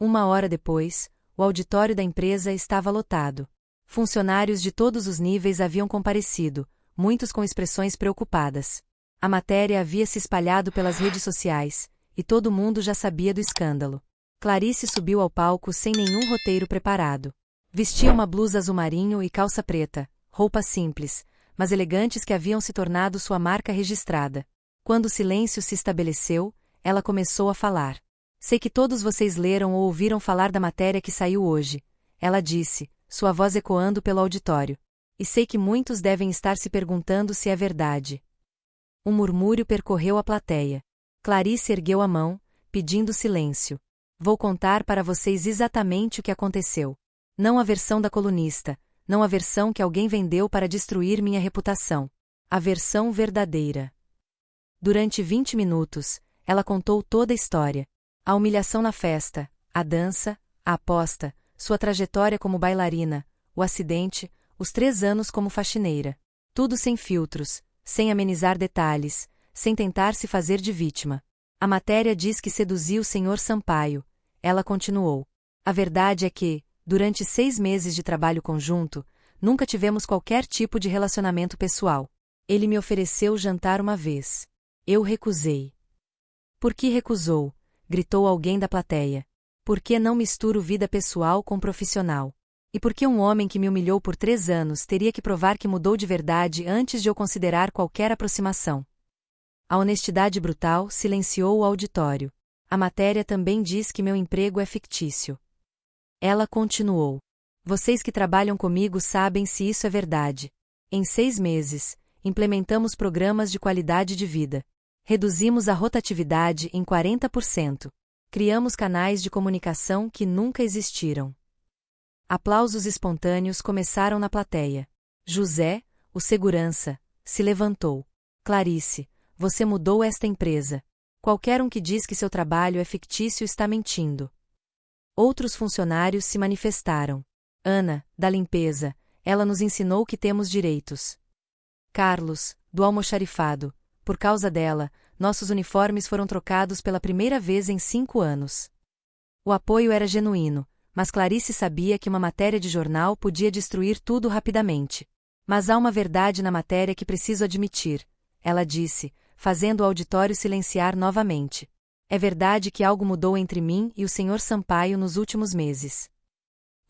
1 hora depois, o auditório da empresa estava lotado. Funcionários de todos os níveis haviam comparecido, muitos com expressões preocupadas. A matéria havia se espalhado pelas redes sociais, e todo mundo já sabia do escândalo. Clarice subiu ao palco sem nenhum roteiro preparado. Vestia uma blusa azul marinho e calça preta, roupas simples, mas elegantes que haviam se tornado sua marca registrada. Quando o silêncio se estabeleceu, ela começou a falar. Sei que todos vocês leram ou ouviram falar da matéria que saiu hoje, ela disse, sua voz ecoando pelo auditório. E sei que muitos devem estar se perguntando se é verdade. Um murmúrio percorreu a plateia. Clarice ergueu a mão, pedindo silêncio. Vou contar para vocês exatamente o que aconteceu. Não a versão da colunista, não a versão que alguém vendeu para destruir minha reputação. A versão verdadeira. Durante 20 minutos, ela contou toda a história. A humilhação na festa, a dança, a aposta, sua trajetória como bailarina, o acidente, os 3 anos como faxineira. Tudo sem filtros, sem amenizar detalhes, sem tentar se fazer de vítima. A matéria diz que seduziu o Sr. Sampaio. Ela continuou. A verdade é que, durante 6 meses de trabalho conjunto, nunca tivemos qualquer tipo de relacionamento pessoal. Ele me ofereceu jantar uma vez. Eu recusei. Por que recusou? Gritou alguém da plateia. Por que não misturo vida pessoal com profissional? E por que um homem que me humilhou por 3 anos teria que provar que mudou de verdade antes de eu considerar qualquer aproximação? A honestidade brutal silenciou o auditório. A matéria também diz que meu emprego é fictício. Ela continuou. Vocês que trabalham comigo sabem se isso é verdade. Em 6 meses, implementamos programas de qualidade de vida. Reduzimos a rotatividade em 40%. Criamos canais de comunicação que nunca existiram. Aplausos espontâneos começaram na plateia. José, o segurança, se levantou. Clarice, você mudou esta empresa. Qualquer um que diz que seu trabalho é fictício está mentindo. Outros funcionários se manifestaram. Ana, da limpeza, ela nos ensinou que temos direitos. Carlos, do almoxarifado, por causa dela, nossos uniformes foram trocados pela primeira vez em 5 anos. O apoio era genuíno, mas Clarice sabia que uma matéria de jornal podia destruir tudo rapidamente. Mas há uma verdade na matéria que preciso admitir, ela disse, fazendo o auditório silenciar novamente. É verdade que algo mudou entre mim e o Sr. Sampaio nos últimos meses.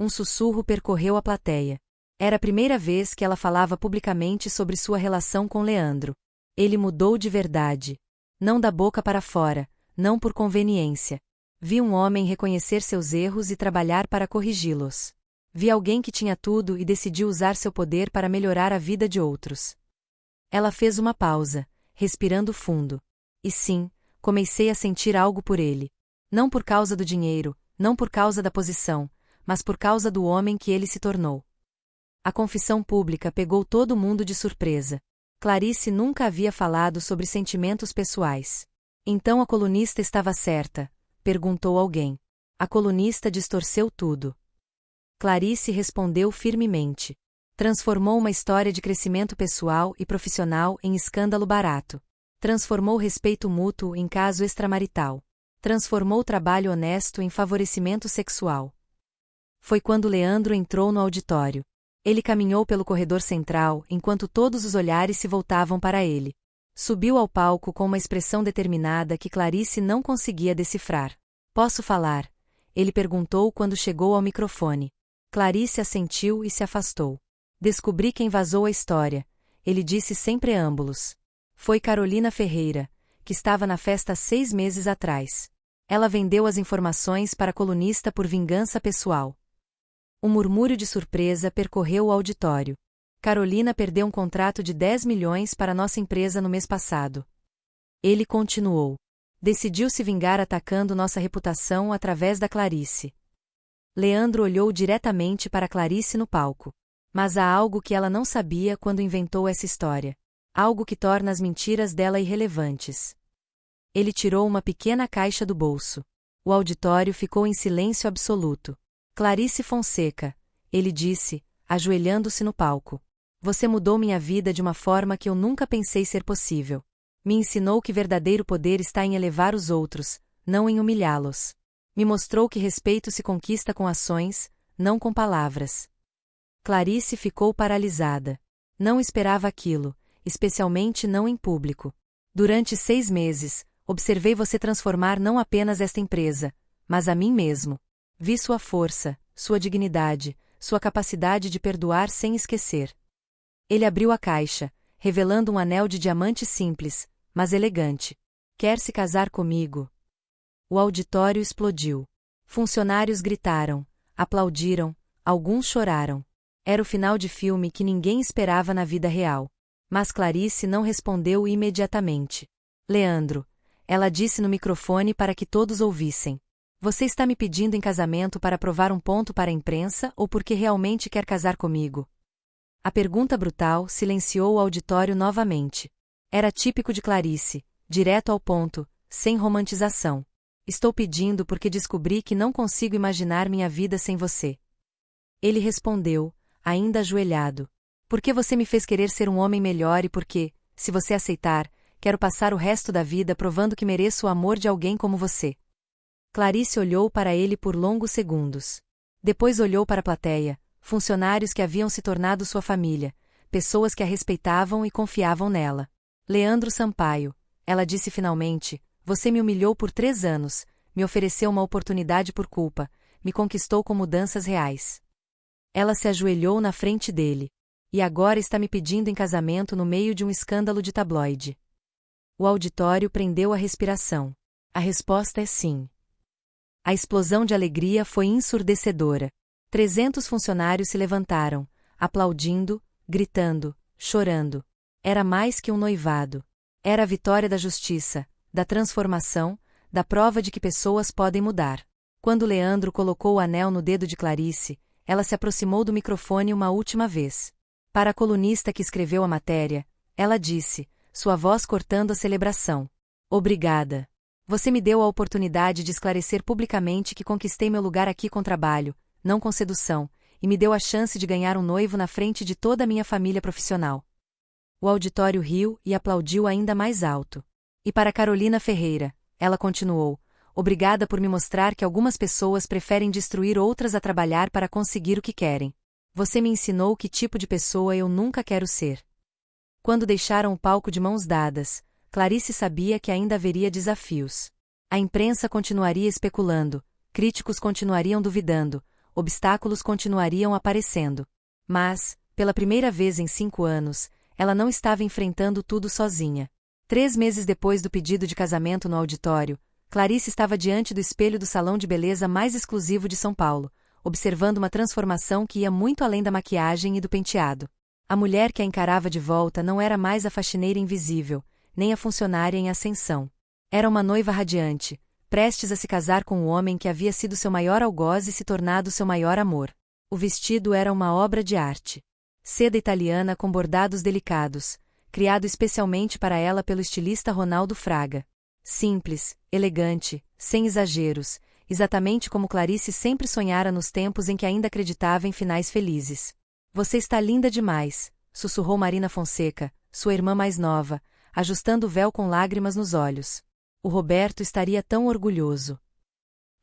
Um sussurro percorreu a plateia. Era a primeira vez que ela falava publicamente sobre sua relação com Leandro. Ele mudou de verdade. Não da boca para fora, não por conveniência. Vi um homem reconhecer seus erros e trabalhar para corrigi-los. Vi alguém que tinha tudo e decidiu usar seu poder para melhorar a vida de outros. Ela fez uma pausa, respirando fundo. E sim, comecei a sentir algo por ele. Não por causa do dinheiro, não por causa da posição, mas por causa do homem que ele se tornou. A confissão pública pegou todo mundo de surpresa. Clarice nunca havia falado sobre sentimentos pessoais. Então a colunista estava certa? Perguntou alguém. A colunista distorceu tudo. Clarice respondeu firmemente. Transformou uma história de crescimento pessoal e profissional em escândalo barato. Transformou respeito mútuo em caso extramarital. Transformou trabalho honesto em favorecimento sexual. Foi quando Leandro entrou no auditório. Ele caminhou pelo corredor central enquanto todos os olhares se voltavam para ele. Subiu ao palco com uma expressão determinada que Clarice não conseguia decifrar. Posso falar? Ele perguntou quando chegou ao microfone. Clarice assentiu e se afastou. Descobri quem vazou a história, ele disse sem preâmbulos. Foi Carolina Ferreira, que estava na festa 6 meses atrás. Ela vendeu as informações para a colunista por vingança pessoal. Um murmúrio de surpresa percorreu o auditório. Carolina perdeu um contrato de 10 milhões para nossa empresa no mês passado. Ele continuou. Decidiu se vingar atacando nossa reputação através da Clarice. Leandro olhou diretamente para Clarice no palco. Mas há algo que ela não sabia quando inventou essa história. Algo que torna as mentiras dela irrelevantes. Ele tirou uma pequena caixa do bolso. O auditório ficou em silêncio absoluto. Clarice Fonseca, ele disse, ajoelhando-se no palco. Você mudou minha vida de uma forma que eu nunca pensei ser possível. Me ensinou que verdadeiro poder está em elevar os outros, não em humilhá-los. Me mostrou que respeito se conquista com ações, não com palavras. Clarice ficou paralisada. Não esperava aquilo, especialmente não em público. Durante 6 meses, observei você transformar não apenas esta empresa, mas a mim mesmo. Vi sua força, sua dignidade, sua capacidade de perdoar sem esquecer. Ele abriu a caixa, revelando um anel de diamante simples, mas elegante. Quer se casar comigo? O auditório explodiu. Funcionários gritaram, aplaudiram, alguns choraram. Era o final de filme que ninguém esperava na vida real. Mas Clarice não respondeu imediatamente. Leandro, ela disse no microfone para que todos ouvissem. Você está me pedindo em casamento para provar um ponto para a imprensa ou porque realmente quer casar comigo? A pergunta brutal silenciou o auditório novamente. Era típico de Clarice, direto ao ponto, sem romantização. Estou pedindo porque descobri que não consigo imaginar minha vida sem você. Ele respondeu, ainda ajoelhado. Porque você me fez querer ser um homem melhor e porque, se você aceitar, quero passar o resto da vida provando que mereço o amor de alguém como você. Clarice olhou para ele por longos segundos. Depois olhou para a plateia, funcionários que haviam se tornado sua família, pessoas que a respeitavam e confiavam nela. Leandro Sampaio, ela disse finalmente, você me humilhou por 3 anos, me ofereceu uma oportunidade por culpa, me conquistou com mudanças reais. Ela se ajoelhou na frente dele. E agora está me pedindo em casamento no meio de um escândalo de tabloide. O auditório prendeu a respiração. A resposta é sim. A explosão de alegria foi ensurdecedora. 300 funcionários se levantaram, aplaudindo, gritando, chorando. Era mais que um noivado. Era a vitória da justiça, da transformação, da prova de que pessoas podem mudar. Quando Leandro colocou o anel no dedo de Clarice, ela se aproximou do microfone uma última vez. Para a colunista que escreveu a matéria, ela disse, sua voz cortando a celebração. Obrigada. Você me deu a oportunidade de esclarecer publicamente que conquistei meu lugar aqui com trabalho, não com sedução, e me deu a chance de ganhar um noivo na frente de toda a minha família profissional. O auditório riu e aplaudiu ainda mais alto. E para Carolina Ferreira, ela continuou, obrigada por me mostrar que algumas pessoas preferem destruir outras a trabalhar para conseguir o que querem. Você me ensinou que tipo de pessoa eu nunca quero ser. Quando deixaram o palco de mãos dadas, Clarice sabia que ainda haveria desafios. A imprensa continuaria especulando, críticos continuariam duvidando, obstáculos continuariam aparecendo. Mas, pela primeira vez em 5 anos, ela não estava enfrentando tudo sozinha. 3 meses depois do pedido de casamento no auditório, Clarice estava diante do espelho do salão de beleza mais exclusivo de São Paulo, observando uma transformação que ia muito além da maquiagem e do penteado. A mulher que a encarava de volta não era mais a faxineira invisível, nem a funcionária em ascensão. Era uma noiva radiante, prestes a se casar com o homem que havia sido seu maior algoz e se tornado seu maior amor. O vestido era uma obra de arte. Seda italiana com bordados delicados, criado especialmente para ela pelo estilista Ronaldo Fraga. Simples, elegante, sem exageros, exatamente como Clarice sempre sonhara nos tempos em que ainda acreditava em finais felizes. Você está linda demais, sussurrou Marina Fonseca, sua irmã mais nova, ajustando o véu com lágrimas nos olhos. O Roberto estaria tão orgulhoso.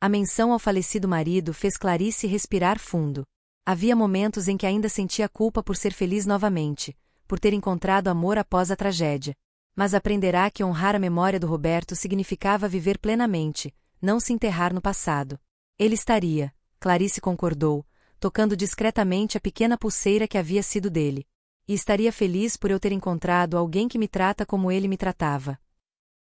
A menção ao falecido marido fez Clarice respirar fundo. Havia momentos em que ainda sentia culpa por ser feliz novamente, por ter encontrado amor após a tragédia. Mas aprenderá que honrar a memória do Roberto significava viver plenamente, não se enterrar no passado. Ele estaria, Clarice concordou, tocando discretamente a pequena pulseira que havia sido dele. E estaria feliz por eu ter encontrado alguém que me trata como ele me tratava.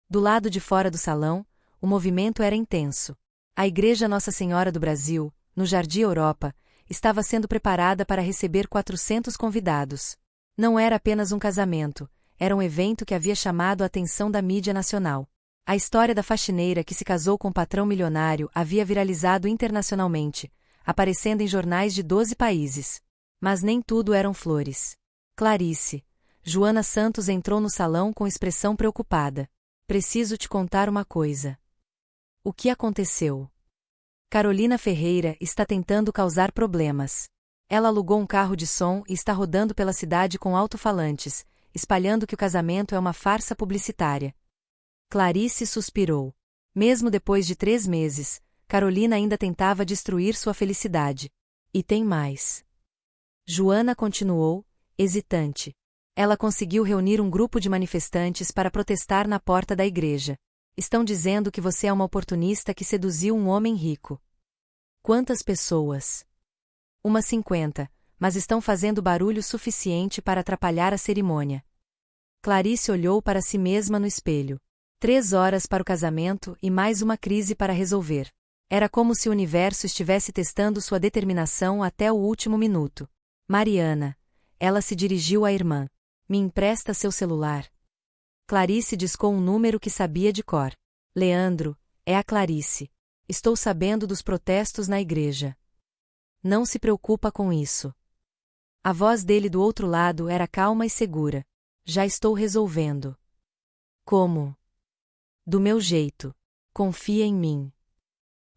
Do lado de fora do salão, o movimento era intenso. A Igreja Nossa Senhora do Brasil, no Jardim Europa, estava sendo preparada para receber 400 convidados. Não era apenas um casamento, era um evento que havia chamado a atenção da mídia nacional. A história da faxineira que se casou com um patrão milionário havia viralizado internacionalmente, aparecendo em jornais de 12 países. Mas nem tudo eram flores. Clarice. Joana Santos entrou no salão com expressão preocupada. Preciso te contar uma coisa. O que aconteceu? Carolina Ferreira está tentando causar problemas. Ela alugou um carro de som e está rodando pela cidade com alto-falantes, espalhando que o casamento é uma farsa publicitária. Clarice suspirou. Mesmo depois de 3 meses, Carolina ainda tentava destruir sua felicidade. E tem mais. Joana continuou, hesitante. Ela conseguiu reunir um grupo de manifestantes para protestar na porta da igreja. Estão dizendo que você é uma oportunista que seduziu um homem rico. Quantas pessoas? Umas 50, mas estão fazendo barulho suficiente para atrapalhar a cerimônia. Clarice olhou para si mesma no espelho. 3 horas para o casamento e mais uma crise para resolver. Era como se o universo estivesse testando sua determinação até o último minuto. Mariana. Ela se dirigiu à irmã. Me empresta seu celular. Clarice discou um número que sabia de cor. Leandro, é a Clarice. Estou sabendo dos protestos na igreja. Não se preocupa com isso. A voz dele do outro lado era calma e segura. Já estou resolvendo. Como? Do meu jeito. Confia em mim.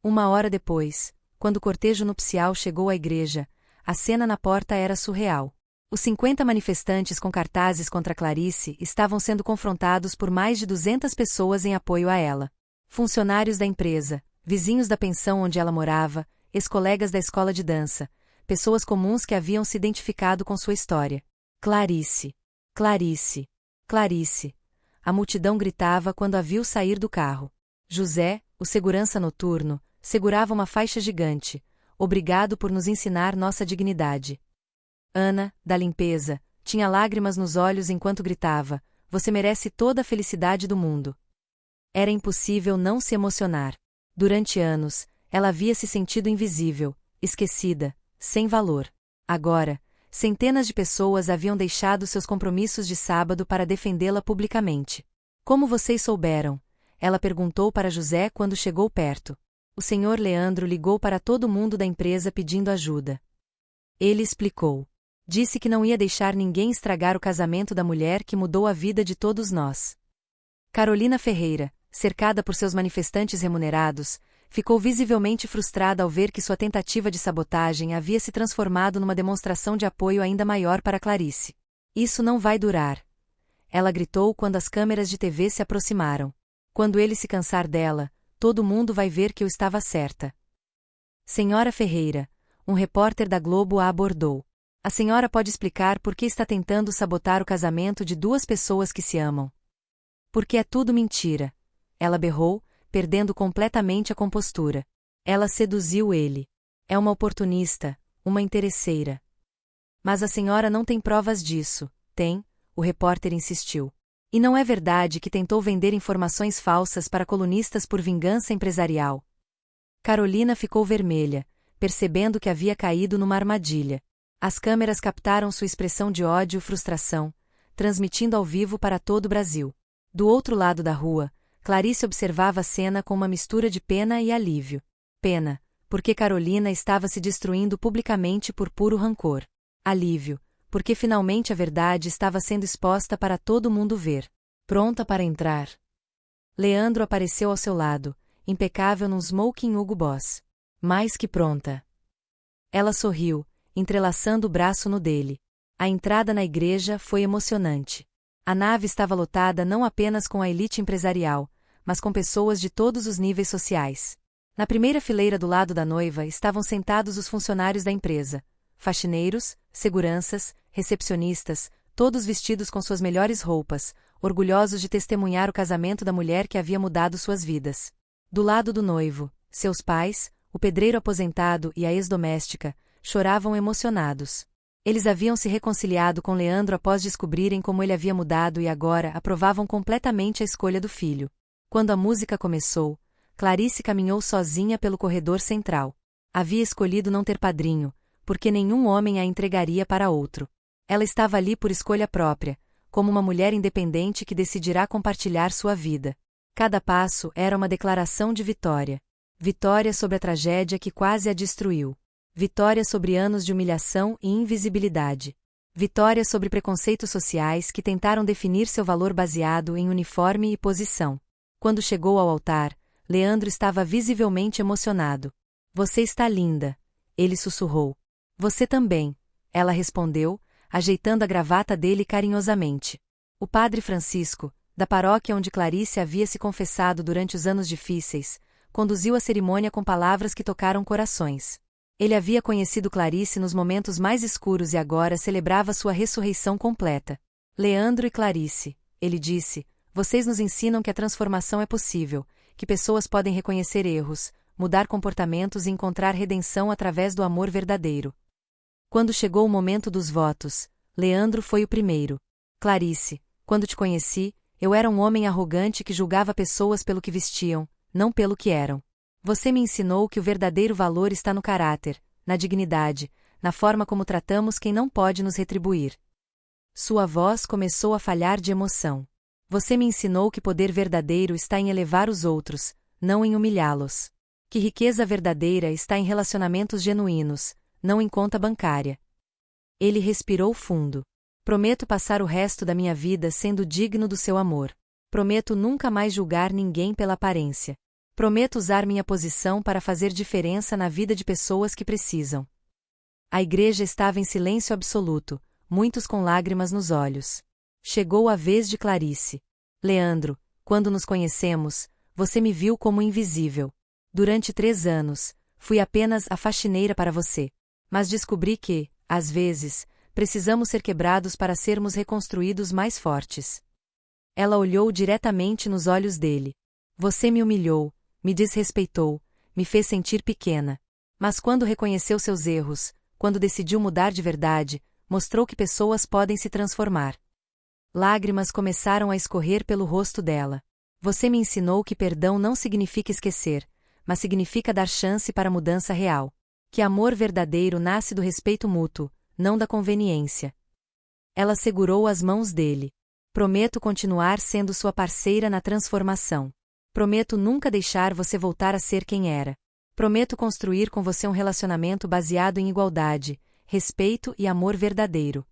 1 hora depois, quando o cortejo nupcial chegou à igreja, a cena na porta era surreal. Os 50 manifestantes com cartazes contra Clarice estavam sendo confrontados por mais de 200 pessoas em apoio a ela. Funcionários da empresa, vizinhos da pensão onde ela morava, ex-colegas da escola de dança, pessoas comuns que haviam se identificado com sua história. Clarice. Clarice. Clarice. A multidão gritava quando a viu sair do carro. José, o segurança noturno, segurava uma faixa gigante. Obrigado por nos ensinar nossa dignidade. Ana, da limpeza, tinha lágrimas nos olhos enquanto gritava, você merece toda a felicidade do mundo. Era impossível não se emocionar. Durante anos, ela havia se sentido invisível, esquecida, sem valor. Agora, centenas de pessoas haviam deixado seus compromissos de sábado para defendê-la publicamente. Como vocês souberam? Ela perguntou para José quando chegou perto. O senhor Leandro ligou para todo mundo da empresa pedindo ajuda. Ele explicou. Disse que não ia deixar ninguém estragar o casamento da mulher que mudou a vida de todos nós. Carolina Ferreira, cercada por seus manifestantes remunerados, ficou visivelmente frustrada ao ver que sua tentativa de sabotagem havia se transformado numa demonstração de apoio ainda maior para Clarice. Isso não vai durar. Ela gritou quando as câmeras de TV se aproximaram. Quando ele se cansar dela, todo mundo vai ver que eu estava certa. Senhora Ferreira, um repórter da Globo a abordou. A senhora pode explicar por que está tentando sabotar o casamento de 2 pessoas que se amam? Porque é tudo mentira. Ela berrou, perdendo completamente a compostura. Ela seduziu ele. É uma oportunista, uma interesseira. Mas a senhora não tem provas disso, tem? O repórter insistiu. E não é verdade que tentou vender informações falsas para colunistas por vingança empresarial. Carolina ficou vermelha, percebendo que havia caído numa armadilha. As câmeras captaram sua expressão de ódio e frustração, transmitindo ao vivo para todo o Brasil. Do outro lado da rua, Clarice observava a cena com uma mistura de pena e alívio. Pena, porque Carolina estava se destruindo publicamente por puro rancor. Alívio, porque finalmente a verdade estava sendo exposta para todo mundo ver. Pronta para entrar. Leandro apareceu ao seu lado, impecável num smoking Hugo Boss. Mais que pronta. Ela sorriu, entrelaçando o braço no dele. A entrada na igreja foi emocionante. A nave estava lotada não apenas com a elite empresarial, mas com pessoas de todos os níveis sociais. Na primeira fileira do lado da noiva estavam sentados os funcionários da empresa, faxineiros, seguranças, recepcionistas, todos vestidos com suas melhores roupas, orgulhosos de testemunhar o casamento da mulher que havia mudado suas vidas. Do lado do noivo, seus pais, o pedreiro aposentado e a ex-doméstica, choravam emocionados. Eles haviam se reconciliado com Leandro após descobrirem como ele havia mudado e agora aprovavam completamente a escolha do filho. Quando a música começou, Clarice caminhou sozinha pelo corredor central. Havia escolhido não ter padrinho, porque nenhum homem a entregaria para outro. Ela estava ali por escolha própria, como uma mulher independente que decidirá compartilhar sua vida. Cada passo era uma declaração de vitória. Vitória sobre a tragédia que quase a destruiu. Vitória sobre anos de humilhação e invisibilidade. Vitória sobre preconceitos sociais que tentaram definir seu valor baseado em uniforme e posição. Quando chegou ao altar, Leandro estava visivelmente emocionado. Você está linda, ele sussurrou. Você também, ela respondeu, ajeitando a gravata dele carinhosamente. O padre Francisco, da paróquia onde Clarice havia se confessado durante os anos difíceis, conduziu a cerimônia com palavras que tocaram corações. Ele havia conhecido Clarice nos momentos mais escuros e agora celebrava sua ressurreição completa. Leandro e Clarice, ele disse, vocês nos ensinam que a transformação é possível, que pessoas podem reconhecer erros, mudar comportamentos e encontrar redenção através do amor verdadeiro. Quando chegou o momento dos votos, Leandro foi o primeiro. Clarice, quando te conheci, eu era um homem arrogante que julgava pessoas pelo que vestiam, não pelo que eram. Você me ensinou que o verdadeiro valor está no caráter, na dignidade, na forma como tratamos quem não pode nos retribuir. Sua voz começou a falhar de emoção. Você me ensinou que poder verdadeiro está em elevar os outros, não em humilhá-los. Que riqueza verdadeira está em relacionamentos genuínos, não em conta bancária. Ele respirou fundo. Prometo passar o resto da minha vida sendo digno do seu amor. Prometo nunca mais julgar ninguém pela aparência. Prometo usar minha posição para fazer diferença na vida de pessoas que precisam. A igreja estava em silêncio absoluto, muitos com lágrimas nos olhos. Chegou a vez de Clarice. Leandro, quando nos conhecemos, você me viu como invisível. Durante 3 anos, fui apenas a faxineira para você. Mas descobri que, às vezes, precisamos ser quebrados para sermos reconstruídos mais fortes. Ela olhou diretamente nos olhos dele. Você me humilhou, me desrespeitou, me fez sentir pequena. Mas quando reconheceu seus erros, quando decidiu mudar de verdade, mostrou que pessoas podem se transformar. Lágrimas começaram a escorrer pelo rosto dela. Você me ensinou que perdão não significa esquecer, mas significa dar chance para a mudança real. Que amor verdadeiro nasce do respeito mútuo, não da conveniência. Ela segurou as mãos dele. Prometo continuar sendo sua parceira na transformação. Prometo nunca deixar você voltar a ser quem era. Prometo construir com você um relacionamento baseado em igualdade, respeito e amor verdadeiro.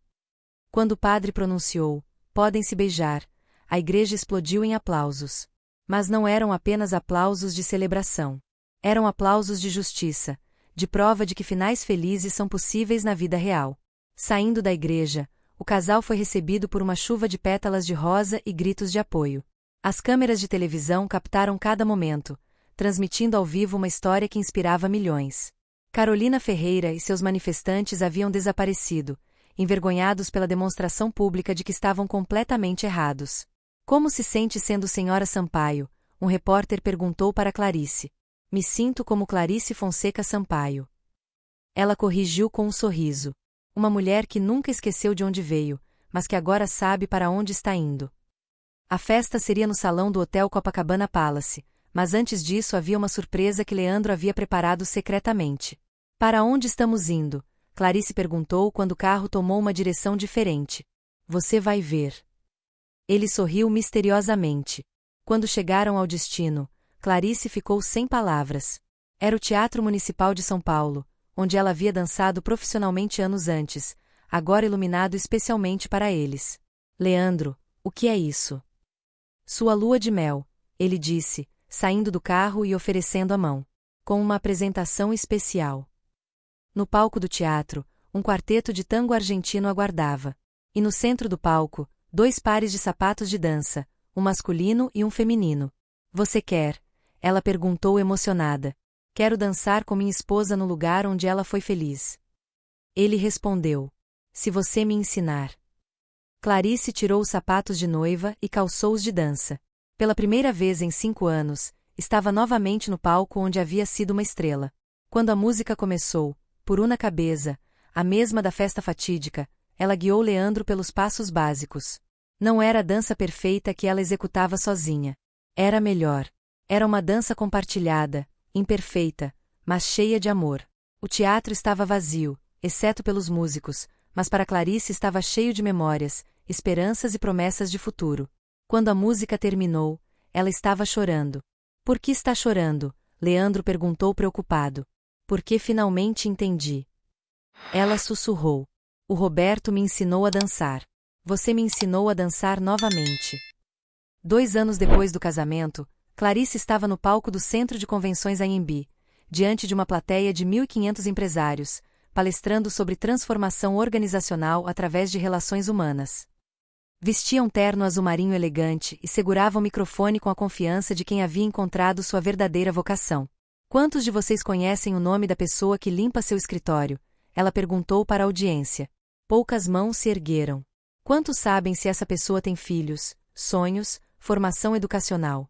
Quando o padre pronunciou, podem se beijar, a igreja explodiu em aplausos. Mas não eram apenas aplausos de celebração. Eram aplausos de justiça, de prova de que finais felizes são possíveis na vida real. Saindo da igreja, o casal foi recebido por uma chuva de pétalas de rosa e gritos de apoio. As câmeras de televisão captaram cada momento, transmitindo ao vivo uma história que inspirava milhões. Carolina Ferreira e seus manifestantes haviam desaparecido, envergonhados pela demonstração pública de que estavam completamente errados. Como se sente sendo Senhora Sampaio? Um repórter perguntou para Clarice. Me sinto como Clarice Fonseca Sampaio. Ela corrigiu com um sorriso. Uma mulher que nunca esqueceu de onde veio, mas que agora sabe para onde está indo. A festa seria no salão do Hotel Copacabana Palace, mas antes disso havia uma surpresa que Leandro havia preparado secretamente. Para onde estamos indo? Clarice perguntou quando o carro tomou uma direção diferente. Você vai ver. Ele sorriu misteriosamente. Quando chegaram ao destino, Clarice ficou sem palavras. Era o Teatro Municipal de São Paulo, onde ela havia dançado profissionalmente anos antes, agora iluminado especialmente para eles. Leandro, o que é isso? Sua lua de mel, ele disse, saindo do carro e oferecendo a mão. Com uma apresentação especial. No palco do teatro, um quarteto de tango argentino aguardava. E no centro do palco, 2 pares de sapatos de dança, um masculino e um feminino. Você quer? Ela perguntou emocionada. Quero dançar com minha esposa no lugar onde ela foi feliz. Ele respondeu. Se você me ensinar. Clarice tirou os sapatos de noiva e calçou-os de dança. Pela primeira vez em 5 anos, estava novamente no palco onde havia sido uma estrela. Quando a música começou, por una cabeça, a mesma da festa fatídica, ela guiou Leandro pelos passos básicos. Não era a dança perfeita que ela executava sozinha. Era melhor. Era uma dança compartilhada, imperfeita, mas cheia de amor. O teatro estava vazio, exceto pelos músicos, mas para Clarice estava cheio de memórias, esperanças e promessas de futuro. Quando a música terminou, ela estava chorando. Por que está chorando? Leandro perguntou preocupado. Porque finalmente entendi. Ela sussurrou. O Roberto me ensinou a dançar. Você me ensinou a dançar novamente. 2 anos depois do casamento, Clarice estava no palco do Centro de Convenções Anhembi, diante de uma plateia de 1.500 empresários, palestrando sobre transformação organizacional através de relações humanas. Vestia um terno azul marinho elegante e segurava o microfone com a confiança de quem havia encontrado sua verdadeira vocação. Quantos de vocês conhecem o nome da pessoa que limpa seu escritório? Ela perguntou para a audiência. Poucas mãos se ergueram. Quantos sabem se essa pessoa tem filhos, sonhos, formação educacional?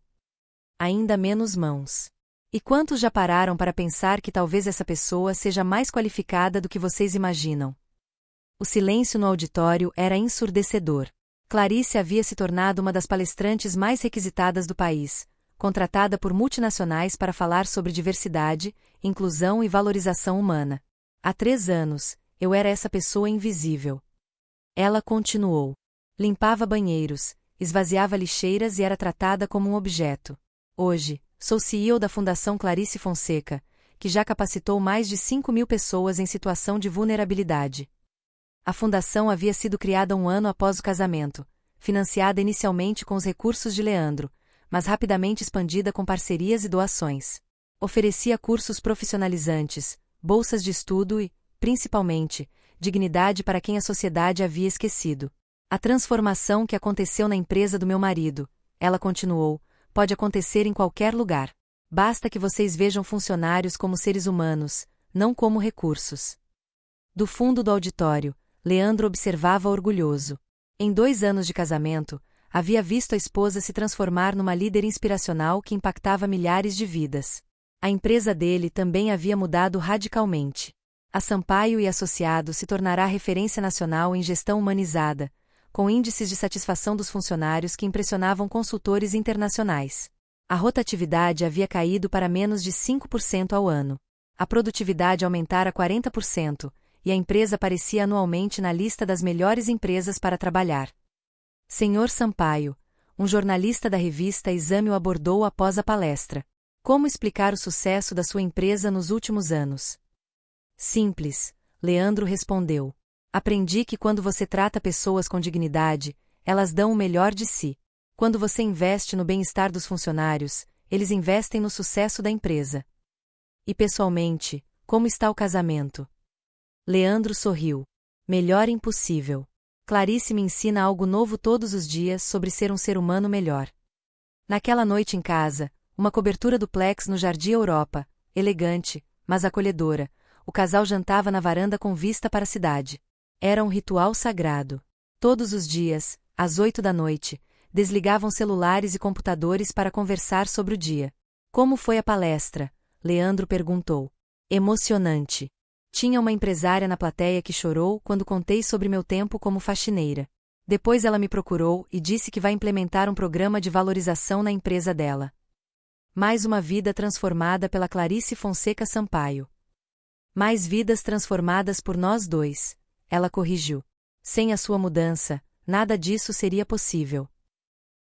Ainda menos mãos. E quantos já pararam para pensar que talvez essa pessoa seja mais qualificada do que vocês imaginam? O silêncio no auditório era ensurdecedor. Clarice havia se tornado uma das palestrantes mais requisitadas do país, contratada por multinacionais para falar sobre diversidade, inclusão e valorização humana. Há 3 anos, eu era essa pessoa invisível. Ela continuou. Limpava banheiros, esvaziava lixeiras e era tratada como um objeto. Hoje, sou CEO da Fundação Clarice Fonseca, que já capacitou mais de 5.000 pessoas em situação de vulnerabilidade. A fundação havia sido criada 1 ano após o casamento, financiada inicialmente com os recursos de Leandro, mas rapidamente expandida com parcerias e doações. Oferecia cursos profissionalizantes, bolsas de estudo e, principalmente, dignidade para quem a sociedade havia esquecido. A transformação que aconteceu na empresa do meu marido, ela continuou, pode acontecer em qualquer lugar. Basta que vocês vejam funcionários como seres humanos, não como recursos. Do fundo do auditório, Leandro observava orgulhoso. Em 2 anos de casamento, havia visto a esposa se transformar numa líder inspiracional que impactava milhares de vidas. A empresa dele também havia mudado radicalmente. A Sampaio e Associados se tornará referência nacional em gestão humanizada, com índices de satisfação dos funcionários que impressionavam consultores internacionais. A rotatividade havia caído para menos de 5% ao ano. A produtividade aumentara 40%, e a empresa aparecia anualmente na lista das melhores empresas para trabalhar. Senhor Sampaio, um jornalista da revista Exame o abordou após a palestra. Como explicar o sucesso da sua empresa nos últimos anos? Simples, Leandro respondeu. Aprendi que quando você trata pessoas com dignidade, elas dão o melhor de si. Quando você investe no bem-estar dos funcionários, eles investem no sucesso da empresa. E pessoalmente, como está o casamento? Leandro sorriu. Melhor impossível. Clarice me ensina algo novo todos os dias sobre ser um ser humano melhor. Naquela noite em casa, uma cobertura duplex no Jardim Europa, elegante, mas acolhedora, o casal jantava na varanda com vista para a cidade. Era um ritual sagrado. Todos os dias, às 8 da noite, desligavam celulares e computadores para conversar sobre o dia. Como foi a palestra? Leandro perguntou. Emocionante. Tinha uma empresária na plateia que chorou quando contei sobre meu tempo como faxineira. Depois ela me procurou e disse que vai implementar um programa de valorização na empresa dela. Mais uma vida transformada pela Clarice Fonseca Sampaio. Mais vidas transformadas por nós dois, ela corrigiu. Sem a sua mudança, nada disso seria possível.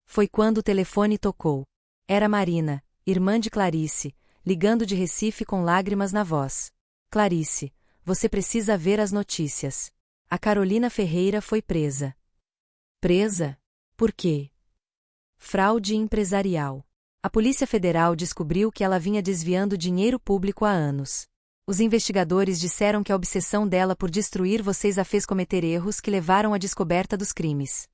Foi quando o telefone tocou. Era Marina, irmã de Clarice, ligando de Recife com lágrimas na voz. Clarice, você precisa ver as notícias. A Carolina Ferreira foi presa. Presa? Por quê? Fraude empresarial. A Polícia Federal descobriu que ela vinha desviando dinheiro público há anos. Os investigadores disseram que a obsessão dela por destruir vocês a fez cometer erros que levaram à descoberta dos crimes.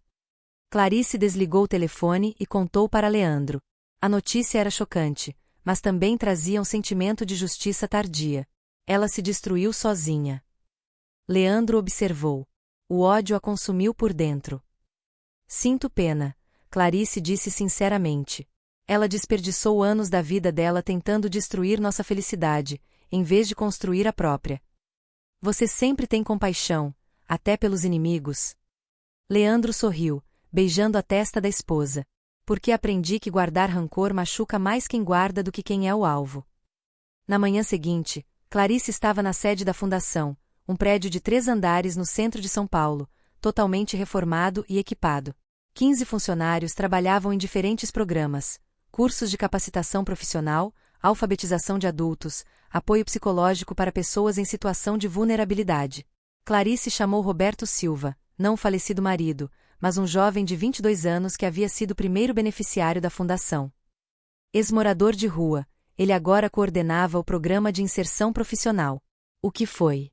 Clarice desligou o telefone e contou para Leandro. A notícia era chocante, mas também trazia um sentimento de justiça tardia. Ela se destruiu sozinha. Leandro observou. O ódio a consumiu por dentro. Sinto pena, Clarice disse sinceramente. Ela desperdiçou anos da vida dela tentando destruir nossa felicidade, em vez de construir a própria. Você sempre tem compaixão, até pelos inimigos. Leandro sorriu, beijando a testa da esposa. Porque aprendi que guardar rancor machuca mais quem guarda do que quem é o alvo. Na manhã seguinte, Clarice estava na sede da fundação, um prédio de 3 andares no centro de São Paulo, totalmente reformado e equipado. 15 funcionários trabalhavam em diferentes programas: cursos de capacitação profissional, alfabetização de adultos, apoio psicológico para pessoas em situação de vulnerabilidade. Clarice chamou Roberto Silva, não o falecido marido, mas um jovem de 22 anos que havia sido o primeiro beneficiário da fundação. Ex-morador de rua, ele agora coordenava o programa de inserção profissional. O que foi?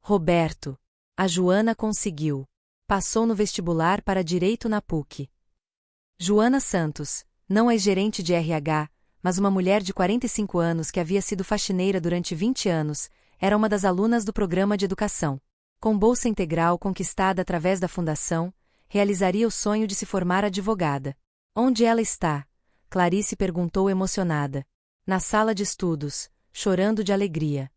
Roberto. A Joana conseguiu. Passou no vestibular para Direito na PUC. Joana Santos, não é gerente de RH, mas uma mulher de 45 anos que havia sido faxineira durante 20 anos, era uma das alunas do programa de educação. Com bolsa integral conquistada através da fundação, realizaria o sonho de se formar advogada. Onde ela está? Clarice perguntou emocionada. Na sala de estudos, chorando de alegria.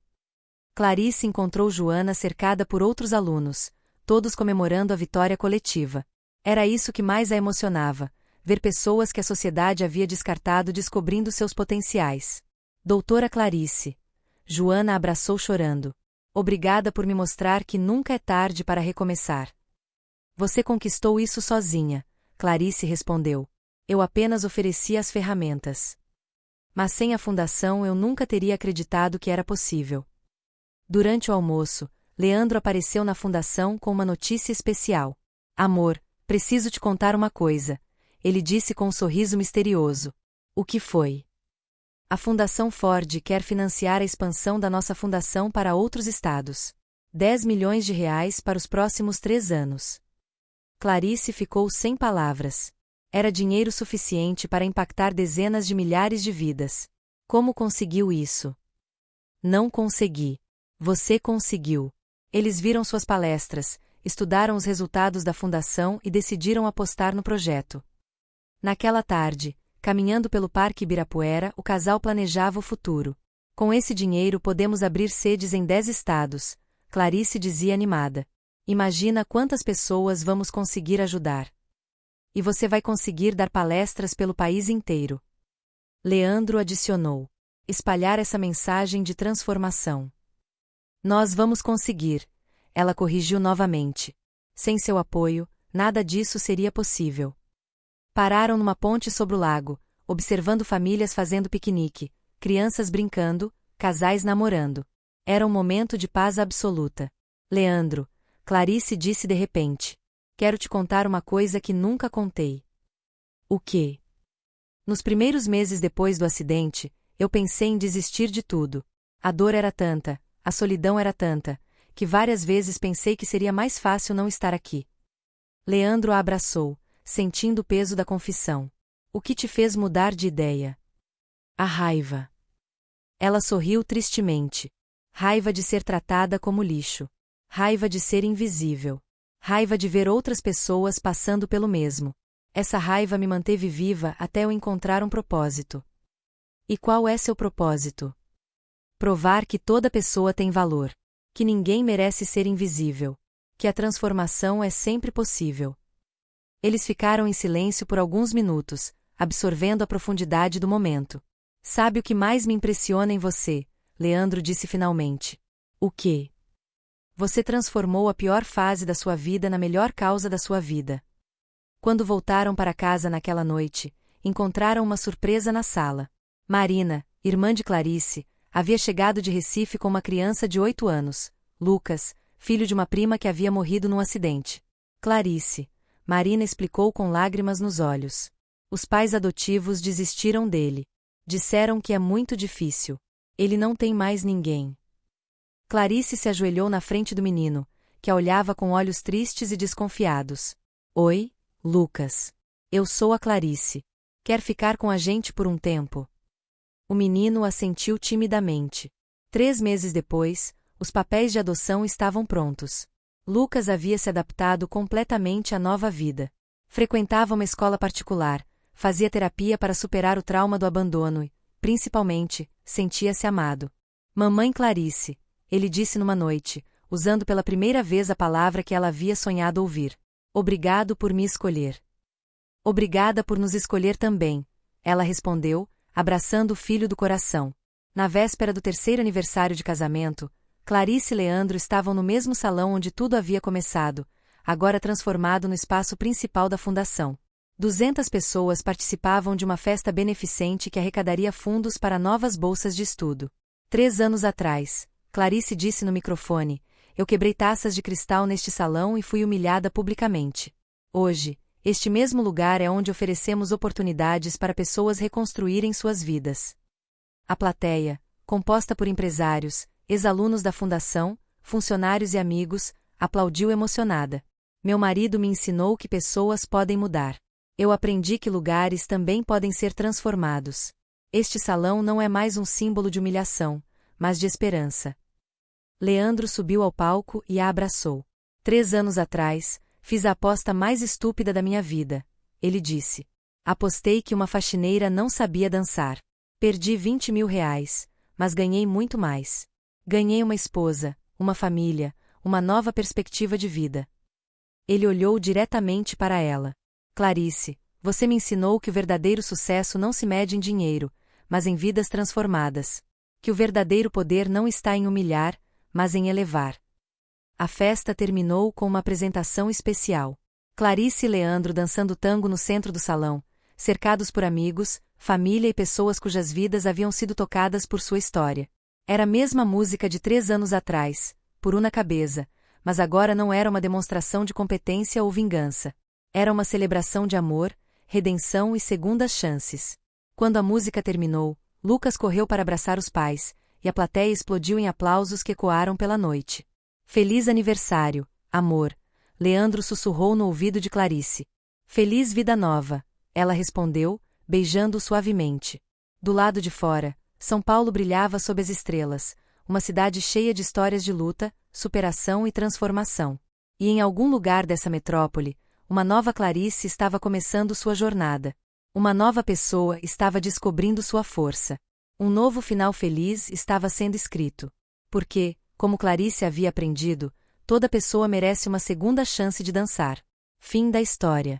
Clarice encontrou Joana cercada por outros alunos, todos comemorando a vitória coletiva. Era isso que mais a emocionava, ver pessoas que a sociedade havia descartado descobrindo seus potenciais. Doutora Clarice. Joana abraçou chorando. Obrigada por me mostrar que nunca é tarde para recomeçar. Você conquistou isso sozinha, Clarice respondeu. Eu apenas ofereci as ferramentas. Mas sem a fundação eu nunca teria acreditado que era possível. Durante o almoço, Leandro apareceu na fundação com uma notícia especial. Amor, preciso te contar uma coisa, ele disse com um sorriso misterioso. O que foi? A Fundação Ford quer financiar a expansão da nossa fundação para outros estados. 10 milhões de reais para os próximos 3 anos. Clarice ficou sem palavras. Era dinheiro suficiente para impactar dezenas de milhares de vidas. Como conseguiu isso? Não consegui. Você conseguiu. Eles viram suas palestras, estudaram os resultados da fundação e decidiram apostar no projeto. Naquela tarde, caminhando pelo Parque Ibirapuera, o casal planejava o futuro. Com esse dinheiro podemos abrir sedes em 10 estados, Clarice dizia animada. Imagina quantas pessoas vamos conseguir ajudar. E você vai conseguir dar palestras pelo país inteiro. Leandro adicionou. Espalhar essa mensagem de transformação. Nós vamos conseguir. Ela corrigiu novamente. Sem seu apoio, nada disso seria possível. Pararam numa ponte sobre o lago, observando famílias fazendo piquenique, crianças brincando, casais namorando. Era um momento de paz absoluta. Leandro, Clarice disse de repente. Quero te contar uma coisa que nunca contei. O quê? Nos primeiros meses depois do acidente, eu pensei em desistir de tudo. A dor era tanta, a solidão era tanta, que várias vezes pensei que seria mais fácil não estar aqui. Leandro a abraçou, sentindo o peso da confissão. O que te fez mudar de ideia? A raiva. Ela sorriu tristemente. Raiva de ser tratada como lixo. Raiva de ser invisível. Raiva de ver outras pessoas passando pelo mesmo. Essa raiva me manteve viva até eu encontrar um propósito. E qual é seu propósito? Provar que toda pessoa tem valor. Que ninguém merece ser invisível. Que a transformação é sempre possível. Eles ficaram em silêncio por alguns minutos, absorvendo a profundidade do momento. Sabe o que mais me impressiona em você? Leandro disse finalmente. O quê? Você transformou a pior fase da sua vida na melhor causa da sua vida. Quando voltaram para casa naquela noite, encontraram uma surpresa na sala. Marina, irmã de Clarice, havia chegado de Recife com uma criança de 8 anos, Lucas, filho de uma prima que havia morrido num acidente. Clarice, Marina explicou com lágrimas nos olhos. Os pais adotivos desistiram dele. Disseram que é muito difícil. Ele não tem mais ninguém. Clarice se ajoelhou na frente do menino, que a olhava com olhos tristes e desconfiados. Oi, Lucas. Eu sou a Clarice. Quer ficar com a gente por um tempo? O menino assentiu timidamente. 3 meses depois, os papéis de adoção estavam prontos. Lucas havia se adaptado completamente à nova vida. Frequentava uma escola particular, fazia terapia para superar o trauma do abandono e, principalmente, sentia-se amado. Mamãe Clarice, ele disse numa noite, usando pela primeira vez a palavra que ela havia sonhado ouvir. Obrigado por me escolher. Obrigada por nos escolher também, ela respondeu, abraçando o filho do coração. Na véspera do 3º aniversário de casamento, Clarice e Leandro estavam no mesmo salão onde tudo havia começado, agora transformado no espaço principal da fundação. 200 pessoas participavam de uma festa beneficente que arrecadaria fundos para novas bolsas de estudo. 3 anos atrás, Clarice disse no microfone, eu quebrei taças de cristal neste salão e fui humilhada publicamente. Hoje, este mesmo lugar é onde oferecemos oportunidades para pessoas reconstruírem suas vidas. A plateia, composta por empresários, ex-alunos da fundação, funcionários e amigos, aplaudiu emocionada. Meu marido me ensinou que pessoas podem mudar. Eu aprendi que lugares também podem ser transformados. Este salão não é mais um símbolo de humilhação, mas de esperança. Leandro subiu ao palco e a abraçou. 3 anos atrás, fiz a aposta mais estúpida da minha vida, ele disse. Apostei que uma faxineira não sabia dançar. Perdi 20 mil reais, mas ganhei muito mais. Ganhei uma esposa, uma família, uma nova perspectiva de vida. Ele olhou diretamente para ela. Clarice, você me ensinou que o verdadeiro sucesso não se mede em dinheiro, mas em vidas transformadas. Que o verdadeiro poder não está em humilhar, mas em elevar. A festa terminou com uma apresentação especial. Clarice e Leandro dançando tango no centro do salão, cercados por amigos, família e pessoas cujas vidas haviam sido tocadas por sua história. Era a mesma música de 3 anos atrás, por una cabeça, mas agora não era uma demonstração de competência ou vingança. Era uma celebração de amor, redenção e segundas chances. Quando a música terminou, Lucas correu para abraçar os pais, e a plateia explodiu em aplausos que ecoaram pela noite. Feliz aniversário, amor, Leandro sussurrou no ouvido de Clarice. Feliz vida nova, ela respondeu, beijando-o suavemente. Do lado de fora, São Paulo brilhava sob as estrelas, uma cidade cheia de histórias de luta, superação e transformação. E em algum lugar dessa metrópole, uma nova Clarice estava começando sua jornada. Uma nova pessoa estava descobrindo sua força. Um novo final feliz estava sendo escrito. Porque, como Clarice havia aprendido, toda pessoa merece uma segunda chance de dançar. Fim da história.